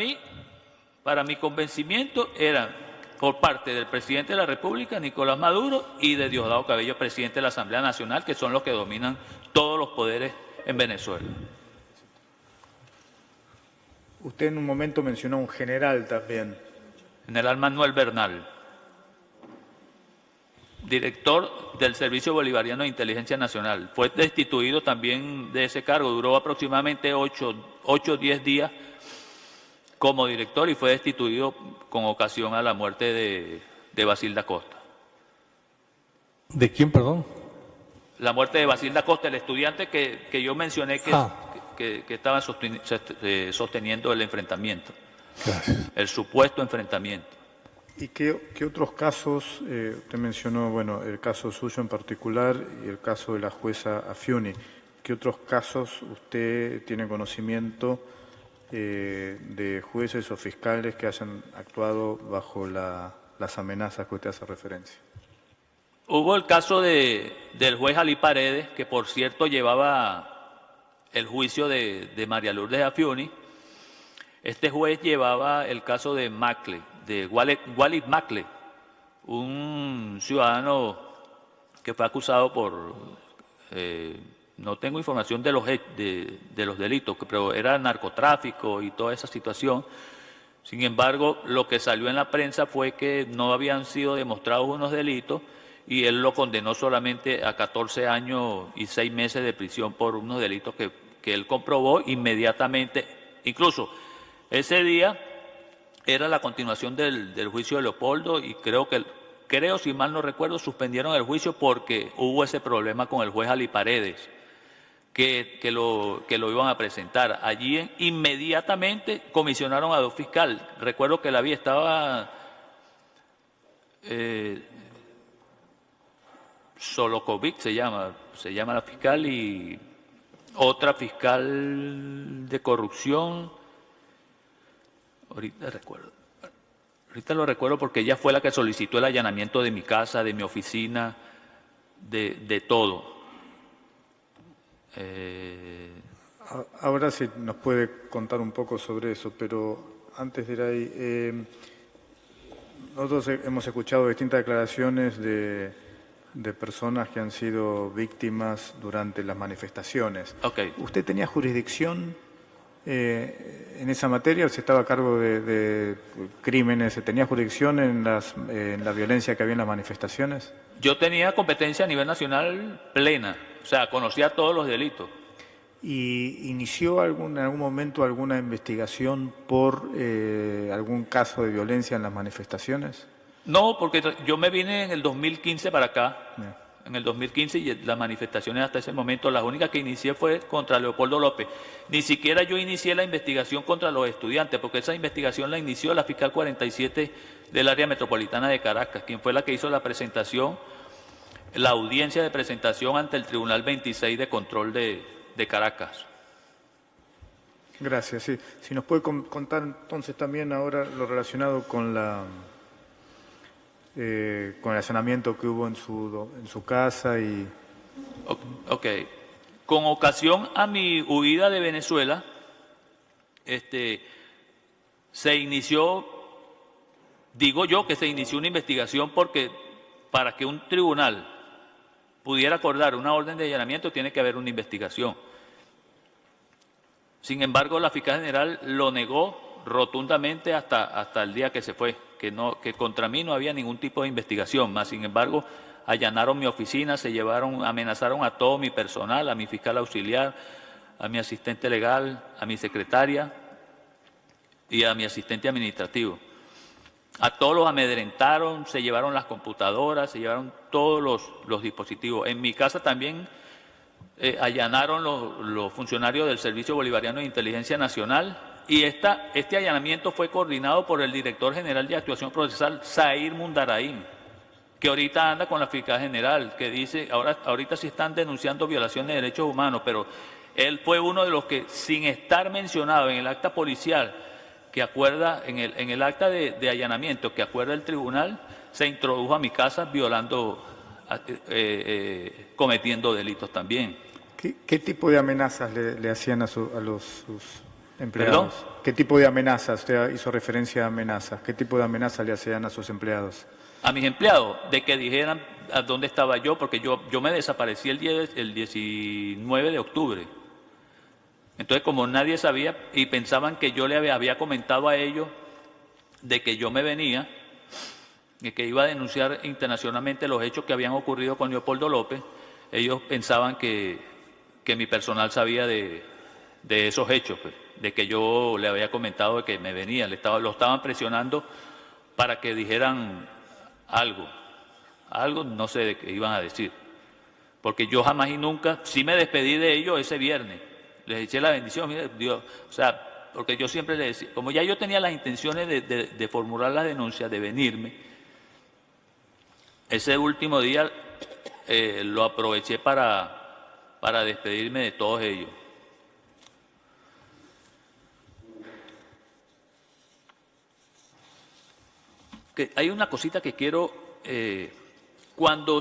mi convencimiento era por parte del presidente de la República, Nicolás Maduro, y de Diosdado Cabello, presidente de la Asamblea Nacional, que son los que dominan todos los poderes en Venezuela. Usted en un momento mencionó a un general también. General Manuel Bernal, director del Servicio Bolivariano de Inteligencia Nacional. Fue destituido también de ese cargo, duró aproximadamente 8 o 10 días como director y fue destituido con ocasión a la muerte de Basilda Costa. ¿De quién, perdón? La muerte de Basilda Costa, el estudiante que yo mencioné que estaba sosteniendo el enfrentamiento. Gracias. El supuesto enfrentamiento. ¿Y qué otros casos, usted mencionó, bueno, el caso suyo en particular y el caso de la jueza Afiuni, qué otros casos usted tiene conocimiento de jueces o fiscales que hayan actuado bajo las amenazas que usted hace referencia? Hubo el caso del juez Ali Paredes, que por cierto llevaba el juicio de María Lourdes Afiuni. Este juez llevaba el caso de Macle, de Walid Macle, un ciudadano que fue acusado por, no tengo información de los delitos, pero era narcotráfico y toda esa situación. Sin embargo, lo que salió en la prensa fue que no habían sido demostrados unos delitos y él lo condenó solamente a 14 años y 6 meses de prisión por unos delitos que él comprobó inmediatamente. Incluso ese día era la continuación del juicio de Leopoldo y creo, si mal no recuerdo, suspendieron el juicio porque hubo ese problema con el juez Ali Paredes, que lo iban a presentar. Allí inmediatamente comisionaron a 2 fiscales. Recuerdo que la vía estaba Solokovic, se llama la fiscal, y otra fiscal de corrupción. Ahorita lo recuerdo porque ella fue la que solicitó el allanamiento de mi casa, de mi oficina, de todo. Ahora sí nos puede contar un poco sobre eso, pero antes de ir ahí, nosotros hemos escuchado distintas declaraciones de personas que han sido víctimas durante las manifestaciones. Okay. ¿Usted tenía jurisdicción en esa materia? ¿Se estaba a cargo de crímenes? ¿Se tenía jurisdicción en la violencia que había en las manifestaciones? Yo tenía competencia a nivel nacional plena, o sea, conocía todos los delitos. ¿Y inició en algún momento alguna investigación por algún caso de violencia en las manifestaciones? No, porque yo me vine en el 2015 para acá. Bien. En el 2015 y las manifestaciones hasta ese momento, las únicas que inicié fue contra Leopoldo López. Ni siquiera yo inicié la investigación contra los estudiantes, porque esa investigación la inició la fiscal 47 del área metropolitana de Caracas, quien fue la que hizo la presentación, la audiencia de presentación ante el Tribunal 26 de Control de Caracas. Gracias. Sí. Si nos puede contar entonces también ahora lo relacionado con con el allanamiento que hubo en su casa y... Ok. Con ocasión a mi huida de Venezuela, se inició, digo yo que se inició una investigación porque para que un tribunal pudiera acordar una orden de allanamiento tiene que haber una investigación. Sin embargo, la fiscal general lo negó rotundamente hasta el día que se fue, que contra mí no había ningún tipo de investigación, más sin embargo allanaron mi oficina, amenazaron a todo mi personal, a mi fiscal auxiliar, a mi asistente legal, a mi secretaria y a mi asistente administrativo. A todos los amedrentaron, se llevaron las computadoras, se llevaron todos los dispositivos. En mi casa también allanaron los funcionarios del Servicio Bolivariano de Inteligencia Nacional y este allanamiento fue coordinado por el director general de Actuación Procesal, Zair Mundaraín, que ahorita anda con la fiscal general, que dice, ahorita sí están denunciando violaciones de derechos humanos, pero él fue uno de los que, sin estar mencionado en el acta policial, que acuerda, en el acta de allanamiento que acuerda el tribunal, se introdujo a mi casa violando, cometiendo delitos también. ¿Qué tipo de amenazas le hacían a sus empleados? ¿Perdón? ¿Qué tipo de amenazas? Usted hizo referencia a amenazas. ¿Qué tipo de amenazas le hacían a sus empleados? A mis empleados, de que dijeran a dónde estaba yo, porque yo me desaparecí el 19 de octubre. Entonces, como nadie sabía y pensaban que yo le había comentado a ellos de que yo me venía, y que iba a denunciar internacionalmente los hechos que habían ocurrido con Leopoldo López, ellos pensaban que mi personal sabía de esos hechos, pues, de que yo le había comentado de que me venía, lo estaban presionando para que dijeran algo no sé de qué iban a decir, porque yo jamás y nunca, sí me despedí de ellos ese viernes, les eché la bendición, mire, Dios, o sea, porque yo siempre les decía, como ya yo tenía las intenciones de formular las denuncias, de venirme, ese último día lo aproveché para despedirme de todos ellos. Hay una cosita que quiero, cuando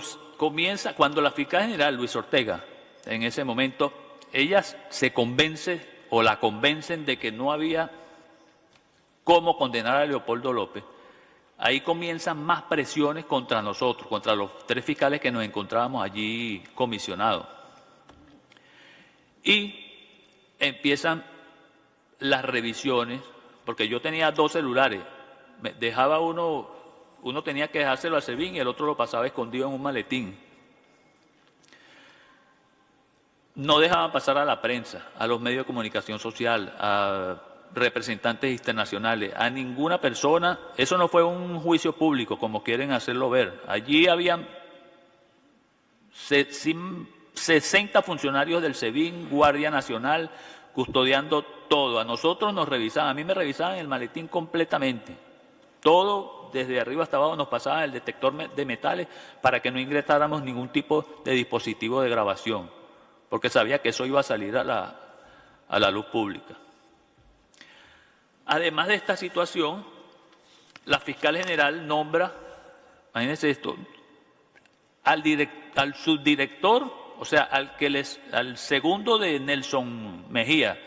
la fiscal general Luis Ortega, en ese momento, ella se convence o la convencen de que no había cómo condenar a Leopoldo López, ahí comienzan más presiones contra nosotros, contra los 3 fiscales que nos encontrábamos allí comisionados. Y empiezan las revisiones, porque yo tenía 2 celulares, dejaba uno tenía que dejárselo al SEBIN y el otro lo pasaba escondido en un maletín. No dejaban pasar a la prensa, a los medios de comunicación social, a representantes internacionales, a ninguna persona. Eso no fue un juicio público, como quieren hacerlo ver. Allí habían 60 funcionarios del SEBIN, Guardia Nacional, custodiando todo. A nosotros nos revisaban, a mí me revisaban el maletín completamente. Todo, desde arriba hasta abajo, nos pasaba el detector de metales para que no ingresáramos ningún tipo de dispositivo de grabación, porque sabía que eso iba a salir a la luz pública. Además de esta situación, la fiscal general nombra, imagínense esto, al subdirector, o sea, al segundo de Nelson Mejía,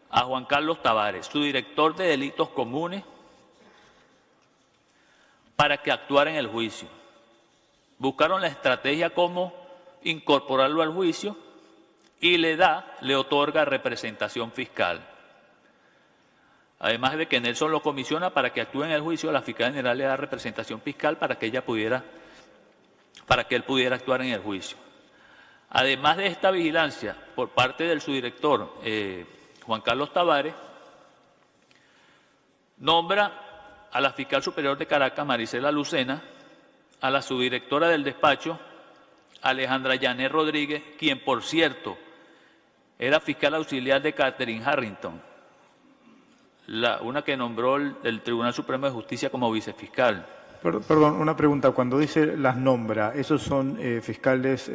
a Juan Carlos Tavares, su director de delitos comunes, para que actuara en el juicio. Buscaron la estrategia cómo incorporarlo al juicio y le otorga representación fiscal. Además de que Nelson lo comisiona para que actúe en el juicio, la fiscal general le da representación fiscal para que él pudiera actuar en el juicio. Además de esta vigilancia por parte del subdirector Juan Carlos Tavares, nombra a la fiscal superior de Caracas, Marisela Lucena, a la subdirectora del despacho, Alejandra Yané Rodríguez, quien, por cierto, era fiscal auxiliar de Catherine Harrington, una que nombró el Tribunal Supremo de Justicia como vicefiscal. Perdón, una pregunta. Cuando dice las nombra, ¿esos son fiscales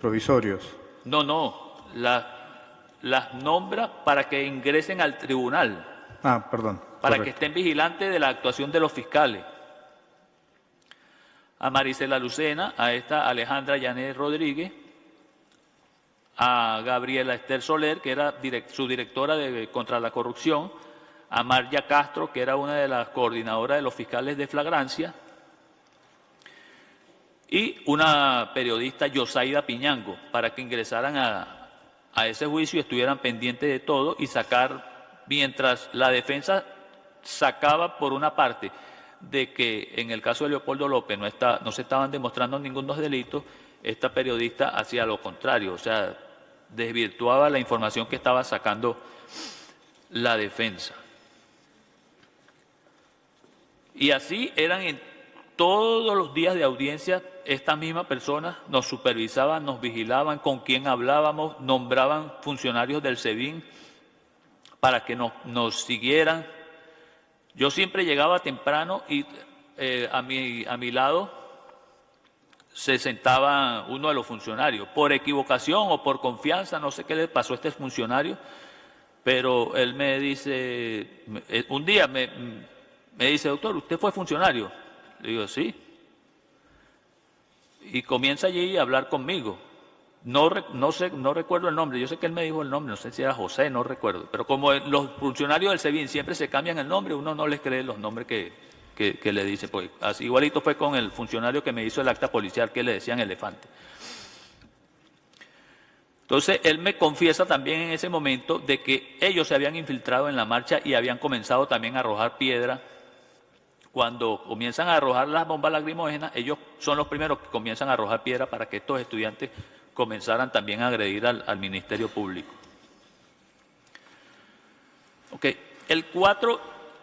provisorios? No, las nombra para que ingresen al tribunal. Perdón. Para correcto. que estén vigilantes de la actuación de los fiscales. a Marisela Lucena, a esta Alejandra Yanet Rodríguez, a Gabriela Esther Soler, que era su directora contra la corrupción, a Marya Castro, que era una de las coordinadoras de los fiscales de flagrancia, y una periodista, Yosaida Piñango, para que ingresaran a ese juicio y estuvieran pendientes de todo y sacar, mientras la defensa sacaba por una parte de que en el caso de Leopoldo López no se estaban demostrando ningunos delitos, esta periodista hacía lo contrario, o sea, desvirtuaba la información que estaba sacando la defensa. Y así eran en todos los días de audiencia, estas mismas personas nos supervisaban, nos vigilaban, con quién hablábamos, nombraban funcionarios del SEBIN para que nos siguieran. Yo siempre llegaba temprano y a mi lado se sentaba uno de los funcionarios. Por equivocación o por confianza, no sé qué le pasó a este funcionario, pero él me dice, un día me dice, doctor, ¿usted fue funcionario? Le digo, sí. Y comienza allí a hablar conmigo. No recuerdo el nombre, yo sé que él me dijo el nombre, no sé si era José, no recuerdo. Pero como los funcionarios del SEBIN siempre se cambian el nombre, uno no les cree los nombres que le dice. Pues, así, igualito fue con el funcionario que me hizo el acta policial, que le decían elefante. Entonces, él me confiesa también en ese momento de que ellos se habían infiltrado en la marcha y habían comenzado también a arrojar piedra. Cuando comienzan a arrojar las bombas lacrimógenas, ellos son los primeros que comienzan a arrojar piedra para que estos estudiantes comenzaran también a agredir al Ministerio Público. Ok,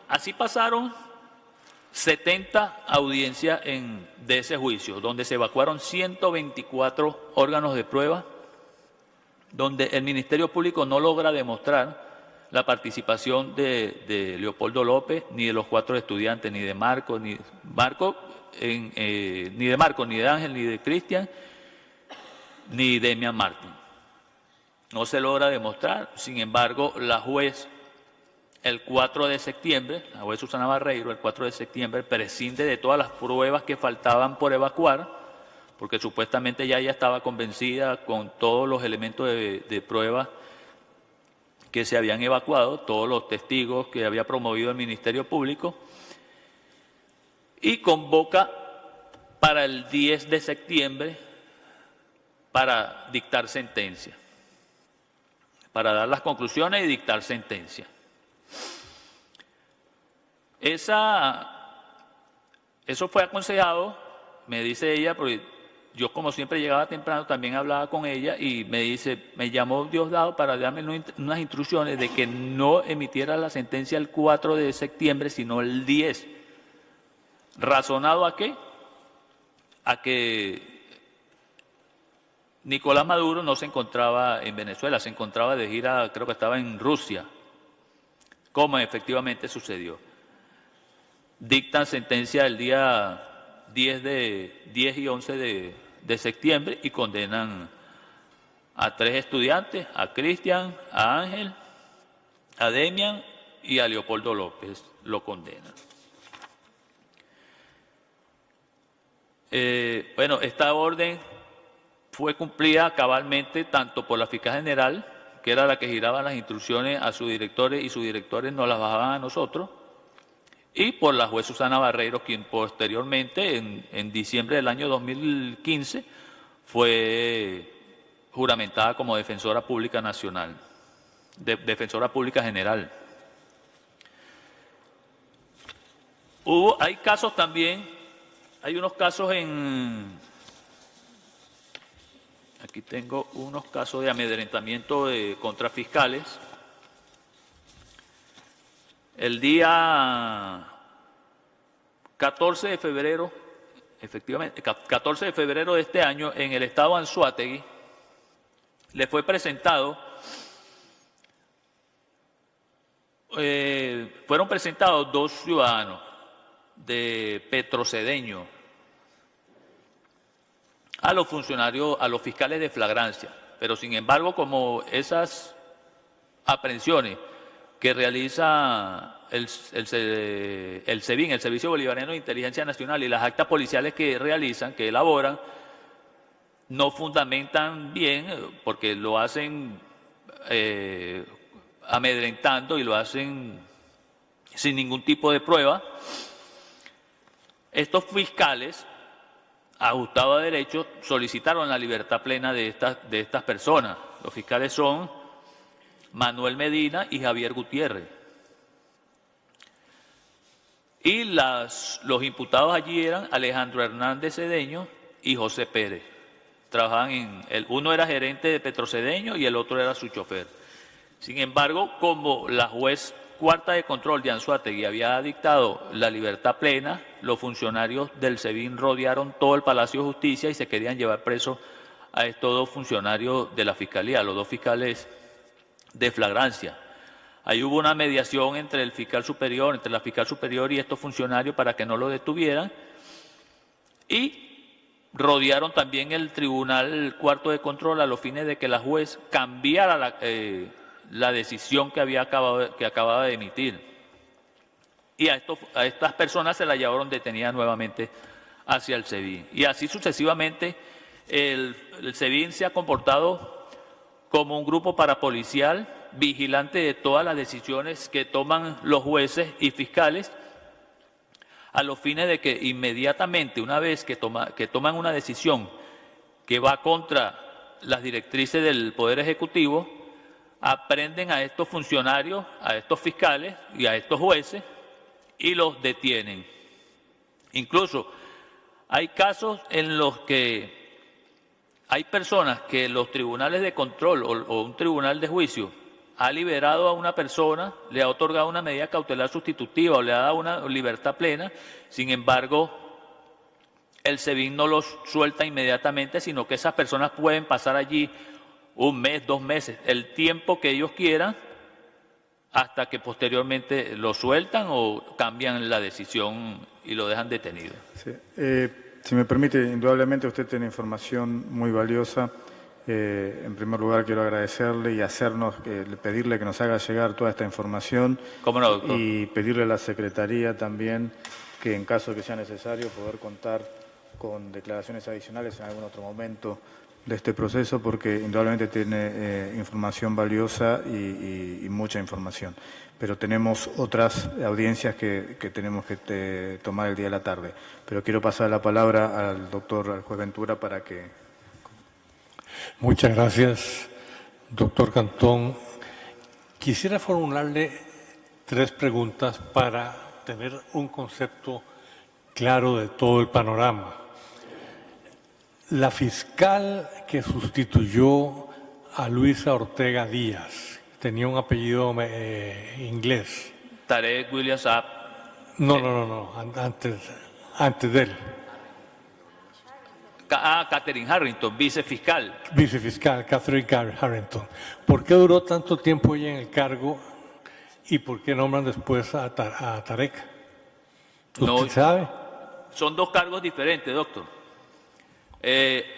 así pasaron 70 audiencias de ese juicio, donde se evacuaron 124 órganos de prueba, donde el Ministerio Público no logra demostrar la participación de Leopoldo López, ni de los 4 estudiantes, ni de Marco, ni de Ángel, ni de Cristian, ni de Demian Martín. No se logra demostrar. Sin embargo, la juez, el 4 de septiembre, la juez Susana Barreiro, el 4 de septiembre, prescinde de todas las pruebas que faltaban por evacuar, porque supuestamente ya ella estaba convencida con todos los elementos de prueba que se habían evacuado, todos los testigos que había promovido el Ministerio Público, y convoca para el 10 de septiembre para dictar sentencia, para dar las conclusiones y dictar sentencia. Eso fue aconsejado, me dice ella, porque yo como siempre llegaba temprano, también hablaba con ella y me dice, me llamó Diosdado para darme unas instrucciones de que no emitiera la sentencia el 4 de septiembre, sino el 10. ¿Razonado a qué? A que Nicolás Maduro no se encontraba en Venezuela, se encontraba de gira, creo que estaba en Rusia, como efectivamente sucedió. Dictan sentencia el día 10 y 11 de septiembre y condenan a 3 estudiantes, a Cristian, a Ángel, a Demian y a Leopoldo López, lo condenan. Bueno, esta orden fue cumplida cabalmente tanto por la fiscal general, que era la que giraba las instrucciones a sus directores y sus directores nos las bajaban a nosotros, y por la juez Susana Barreiro, quien posteriormente, en diciembre del año 2015, fue juramentada como defensora pública nacional, defensora pública general. Hay casos también, hay unos casos aquí tengo unos casos de amedrentamiento contra fiscales. El día 14 de febrero, efectivamente, 14 de febrero de este año, en el estado Anzoátegui, le fue presentado, fueron presentados 2 ciudadanos de Petrocedeño a los funcionarios, a los fiscales de flagrancia, pero sin embargo, como esas aprehensiones que realiza el SEBIN, el Servicio Bolivariano de Inteligencia Nacional, y las actas policiales que realizan, que elaboran, no fundamentan bien, porque lo hacen amedrentando y lo hacen sin ningún tipo de prueba. Estos fiscales, ajustados a derecho, solicitaron la libertad plena de estas personas. Los fiscales son Manuel Medina y Javier Gutiérrez. Y los imputados allí eran Alejandro Hernández Cedeño y José Pérez. Trabajaban uno era gerente de Petrocedeño y el otro era su chofer. Sin embargo, como la juez cuarta de control de Anzoátegui había dictado la libertad plena, los funcionarios del SEBIN rodearon todo el Palacio de Justicia y se querían llevar presos a estos dos funcionarios de la Fiscalía, los dos fiscales de flagrancia. Ahí hubo una mediación entre la fiscal superior y estos funcionarios para que no lo detuvieran, y rodearon también el Tribunal Cuarto de Control a los fines de que la juez cambiara la decisión que acababa de emitir. Y a estas personas se las llevaron detenidas nuevamente hacia el SEBIN. Y así sucesivamente el SEBIN se ha comportado como un grupo parapolicial vigilante de todas las decisiones que toman los jueces y fiscales, a los fines de que inmediatamente, una vez que toman una decisión que va contra las directrices del Poder Ejecutivo, aprenden a estos funcionarios, a estos fiscales y a estos jueces y los detienen. Incluso hay casos en los que hay personas que los tribunales de control o un tribunal de juicio ha liberado a una persona, le ha otorgado una medida cautelar sustitutiva o le ha dado una libertad plena. Sin embargo, el SEBIN no los suelta inmediatamente, sino que esas personas pueden pasar allí 1 mes, 2 meses, el tiempo que ellos quieran, hasta que posteriormente lo sueltan o cambian la decisión y lo dejan detenido. Sí. Si me permite, indudablemente usted tiene información muy valiosa. En primer lugar, quiero agradecerle y pedirle que nos haga llegar toda esta información. ¿Cómo no, doctor? Y pedirle a la Secretaría también que, en caso de que sea necesario, poder contar con declaraciones adicionales en algún otro momento de este proceso, porque indudablemente tiene información valiosa y mucha información. Pero tenemos otras audiencias que tenemos que tomar el día de la tarde. Pero quiero pasar la palabra al juez Ventura para que... Muchas gracias, doctor Cantón. Quisiera formularle 3 preguntas para tener un concepto claro de todo el panorama. La fiscal que sustituyó a Luisa Ortega Díaz tenía un apellido inglés. Tarek William Saab. No, antes de él. Catherine Harrington, vicefiscal. Vicefiscal, Catherine Harrington. ¿Por qué duró tanto tiempo ella en el cargo y por qué nombran después a Tarek? ¿Usted sabe? Son 2 cargos diferentes, doctor.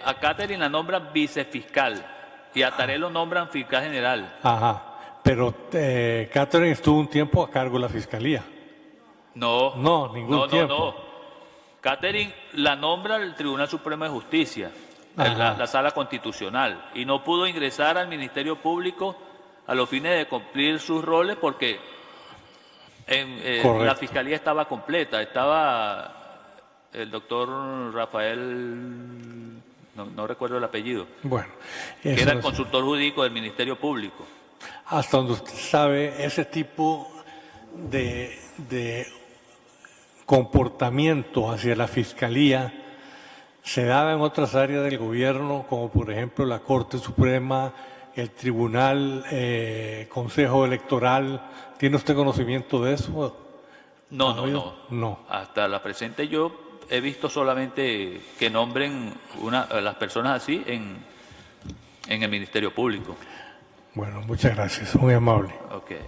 A Catherine la nombran vicefiscal y a Tarek lo nombran fiscal general. Ajá, pero Catherine estuvo un tiempo a cargo de la fiscalía. No, ningún tiempo. No. Catherine la nombra el Tribunal Supremo de Justicia, la Sala Constitucional, y no pudo ingresar al Ministerio Público a los fines de cumplir sus roles porque la Fiscalía estaba completa. Estaba el doctor Rafael, no recuerdo el apellido, que era el consultor jurídico del Ministerio Público. Hasta donde usted sabe, ese tipo de comportamiento hacia la Fiscalía se daba en otras áreas del gobierno, como por ejemplo la Corte Suprema, el Tribunal, Consejo Electoral. ¿Tiene usted conocimiento de eso? No. Hasta la presente yo he visto solamente que nombren a las personas así en el Ministerio Público. Bueno, muchas gracias, muy amable. Okay.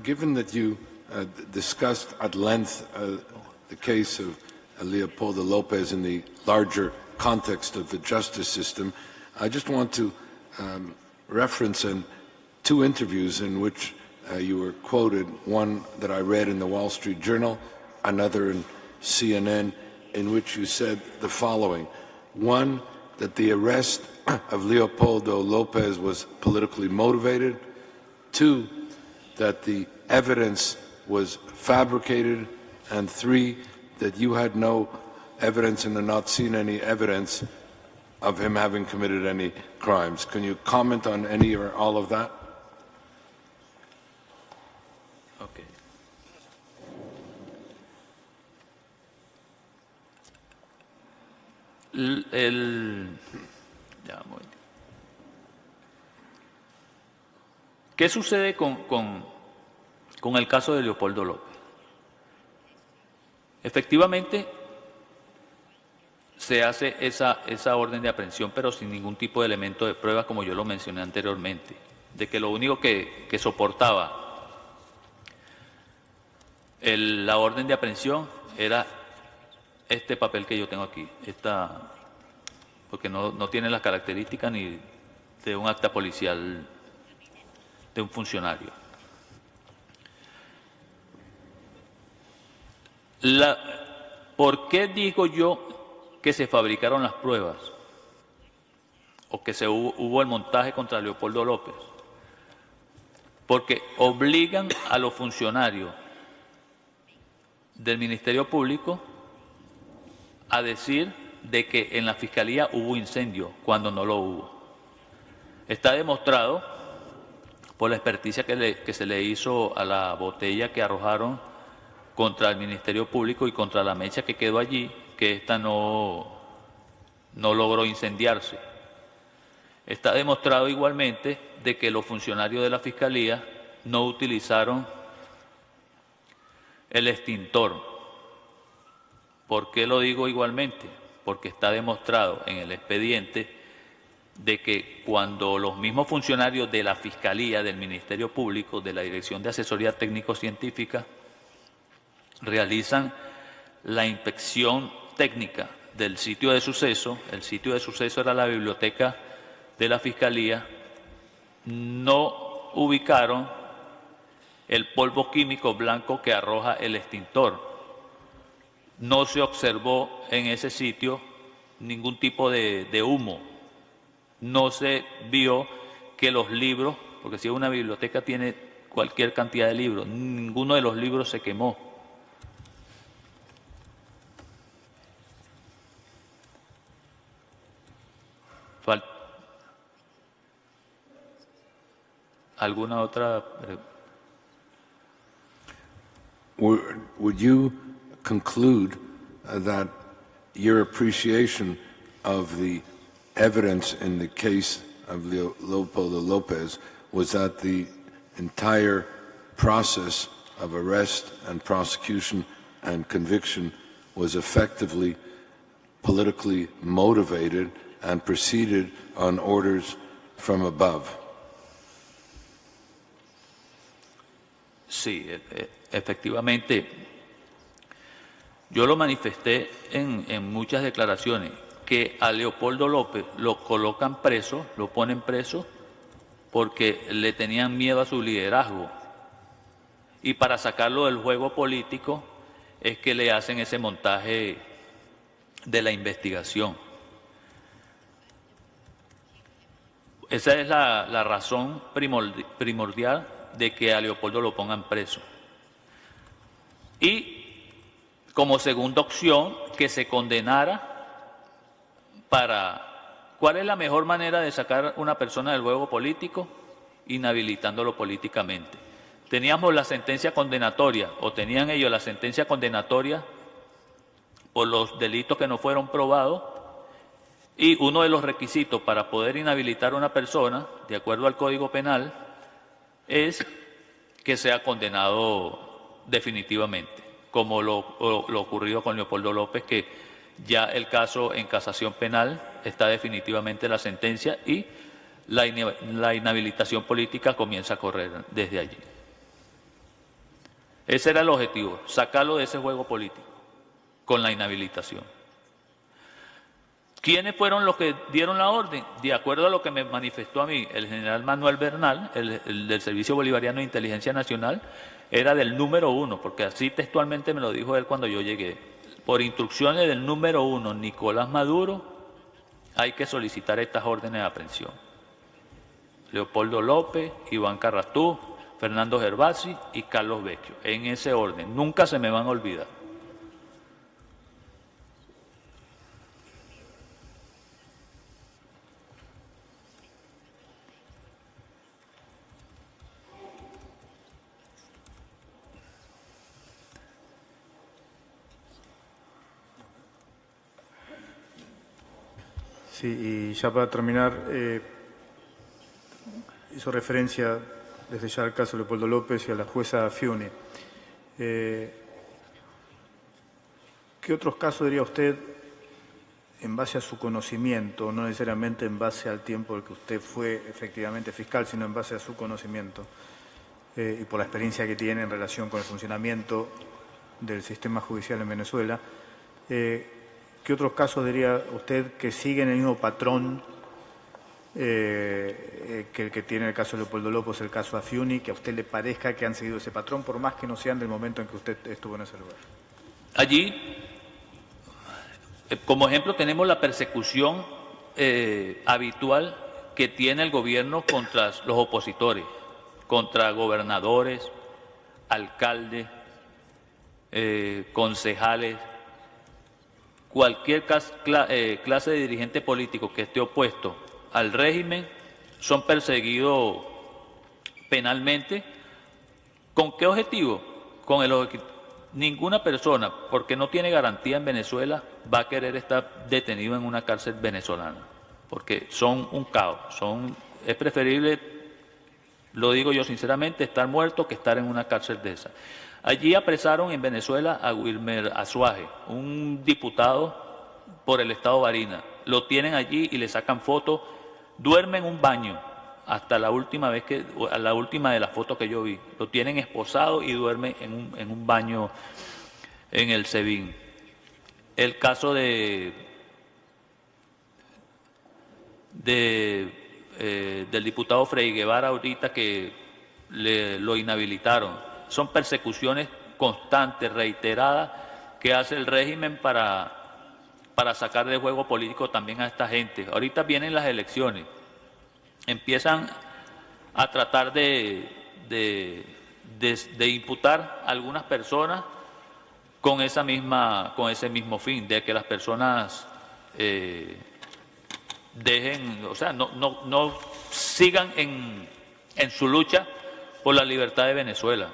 Given that you discussed at length the case of Leopoldo Lopez in the larger context of the justice system, I just want to reference two interviews in which you were quoted, one that I read in the Wall Street Journal, another in CNN, in which you said the following. One, that the arrest of Leopoldo Lopez was politically motivated. Two, that the evidence was fabricated. And three, that you had no evidence and had not seen any evidence of him having committed any crimes. Can you comment on any or all of that? Okay. ¿Qué sucede con el caso de Leopoldo López? Efectivamente, se hace esa orden de aprehensión, pero sin ningún tipo de elemento de prueba, como yo lo mencioné anteriormente, de que lo único que soportaba la orden de aprehensión era este papel que yo tengo aquí, porque no tiene las características ni de un acta policial de un funcionario. ¿Por qué digo yo que se fabricaron las pruebas o que hubo el montaje contra Leopoldo López? Porque obligan a los funcionarios del Ministerio Público a decir de que en la Fiscalía hubo incendio cuando no lo hubo. Está demostrado por la experticia que se le hizo a la botella que arrojaron contra el Ministerio Público y contra la mecha que quedó allí, que esta no logró incendiarse. Está demostrado igualmente de que los funcionarios de la Fiscalía no utilizaron el extintor. ¿Por qué lo digo igualmente? Porque está demostrado en el expediente de que cuando los mismos funcionarios de la Fiscalía, del Ministerio Público, de la Dirección de Asesoría Técnico-Científica, realizan la inspección técnica del sitio de suceso, el sitio de suceso era la biblioteca de la Fiscalía, no ubicaron el polvo químico blanco que arroja el extintor. No se observó en ese sitio ningún tipo de humo. No se vio que los libros, porque si una biblioteca tiene cualquier cantidad de libros, ninguno de los libros se quemó. ¿Alguna otra pregunta? Would you conclude that your appreciation of the evidence in the case of Leopoldo Lopez was that the entire process of arrest and prosecution and conviction was effectively politically motivated and proceeded on orders from above? Sí, efectivamente. Yo lo manifesté en muchas declaraciones, que a Leopoldo López lo colocan preso, lo ponen preso, porque le tenían miedo a su liderazgo. Y para sacarlo del juego político es que le hacen ese montaje de la investigación. Esa es la razón primordial de que a Leopoldo lo pongan preso. Y como segunda opción, que se condenara para... ¿Cuál es la mejor manera de sacar a una persona del juego político? Inhabilitándolo políticamente. Teníamos la sentencia condenatoria, o tenían ellos la sentencia condenatoria por los delitos que no fueron probados, y uno de los requisitos para poder inhabilitar a una persona, de acuerdo al Código Penal, es que sea condenado definitivamente, como lo ocurrido con Leopoldo López, que ya el caso en casación penal está definitivamente la sentencia y la inhabilitación política comienza a correr desde allí. Ese era el objetivo, sacarlo de ese juego político. con la inhabilitación. ¿Quiénes fueron los que dieron la orden? De acuerdo a lo que me manifestó a mí el general Manuel Bernal, el del Servicio Bolivariano de Inteligencia Nacional, era del número 1, porque así textualmente me lo dijo él cuando yo llegué. Por instrucciones del número 1, Nicolás Maduro, hay que solicitar estas órdenes de aprehensión. Leopoldo López, Iván Carratú, Fernando Gervasi y Carlos Vecchio, en ese orden. Nunca se me van a olvidar. Sí, y ya para terminar, hizo referencia desde ya al caso de Leopoldo López y a la jueza Fiuni. ¿Qué otros casos diría usted, en base a su conocimiento, no necesariamente en base al tiempo en que usted fue efectivamente fiscal, sino en base a su conocimiento y por la experiencia que tiene en relación con el funcionamiento del sistema judicial en Venezuela, ¿qué otros casos diría usted que siguen el mismo patrón que el que tiene el caso de Leopoldo López, el caso Afiuni, que a usted le parezca que han seguido ese patrón, por más que no sean del momento en que usted estuvo en ese lugar? Allí, como ejemplo, tenemos la persecución habitual que tiene el gobierno contra los opositores, contra gobernadores, alcaldes, concejales. Cualquier clase de dirigente político que esté opuesto al régimen son perseguidos penalmente. ¿Con qué objetivo? Con el objetivo. Ninguna persona, porque no tiene garantía en Venezuela, va a querer estar detenido en una cárcel venezolana, porque son un caos. Es preferible, lo digo yo sinceramente, estar muerto que estar en una cárcel de esa. Allí apresaron en Venezuela a Wilmer Azuaje, un diputado por el estado Barinas. Lo tienen allí y le sacan fotos. Duerme en un baño hasta la última de las fotos que yo vi. Lo tienen esposado y duerme en un baño en el SEBIN. El caso del diputado Frei Guevara ahorita que lo inhabilitaron. Son persecuciones constantes, reiteradas, que hace el régimen para sacar de juego político también a esta gente. Ahorita vienen las elecciones, empiezan a tratar de imputar a algunas personas con ese mismo fin, de que las personas no sigan en su lucha por la libertad de Venezuela.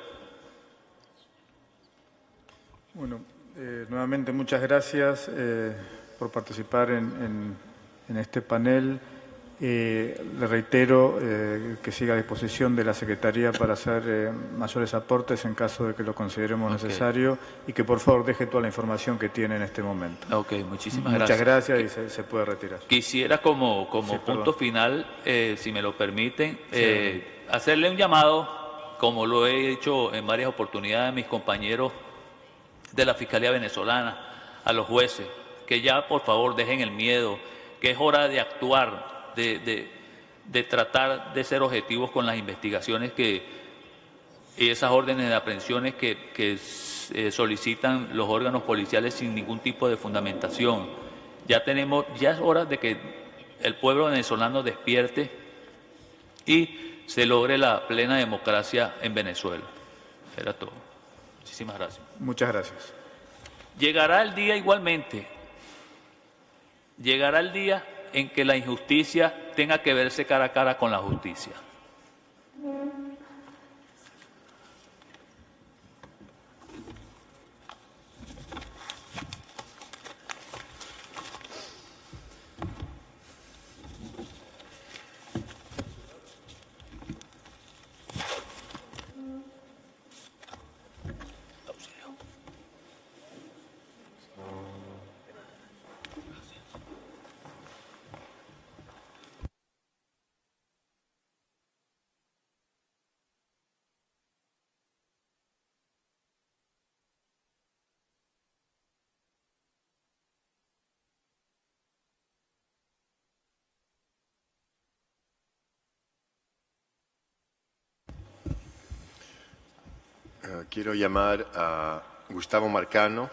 Bueno, nuevamente muchas gracias por participar en este panel. Le reitero que siga a disposición de la Secretaría para hacer mayores aportes en caso de que lo consideremos necesario y que por favor deje toda la información que tiene en este momento. Ok, muchísimas gracias. Muchas gracias y se puede retirar. Quisiera como punto final, si me lo permiten, hacerle un llamado, como lo he hecho en varias oportunidades a mis compañeros de la Fiscalía Venezolana, a los jueces, que ya por favor dejen el miedo, que es hora de actuar, de tratar de ser objetivos con las investigaciones y esas órdenes de aprehensiones que solicitan los órganos policiales sin ningún tipo de fundamentación. Ya es hora de que el pueblo venezolano despierte y se logre la plena democracia en Venezuela. Era todo. Muchísimas gracias. Muchas gracias. Llegará el día igualmente, llegará el día en que la injusticia tenga que verse cara a cara con la justicia. Quiero llamar a Gustavo Marcano,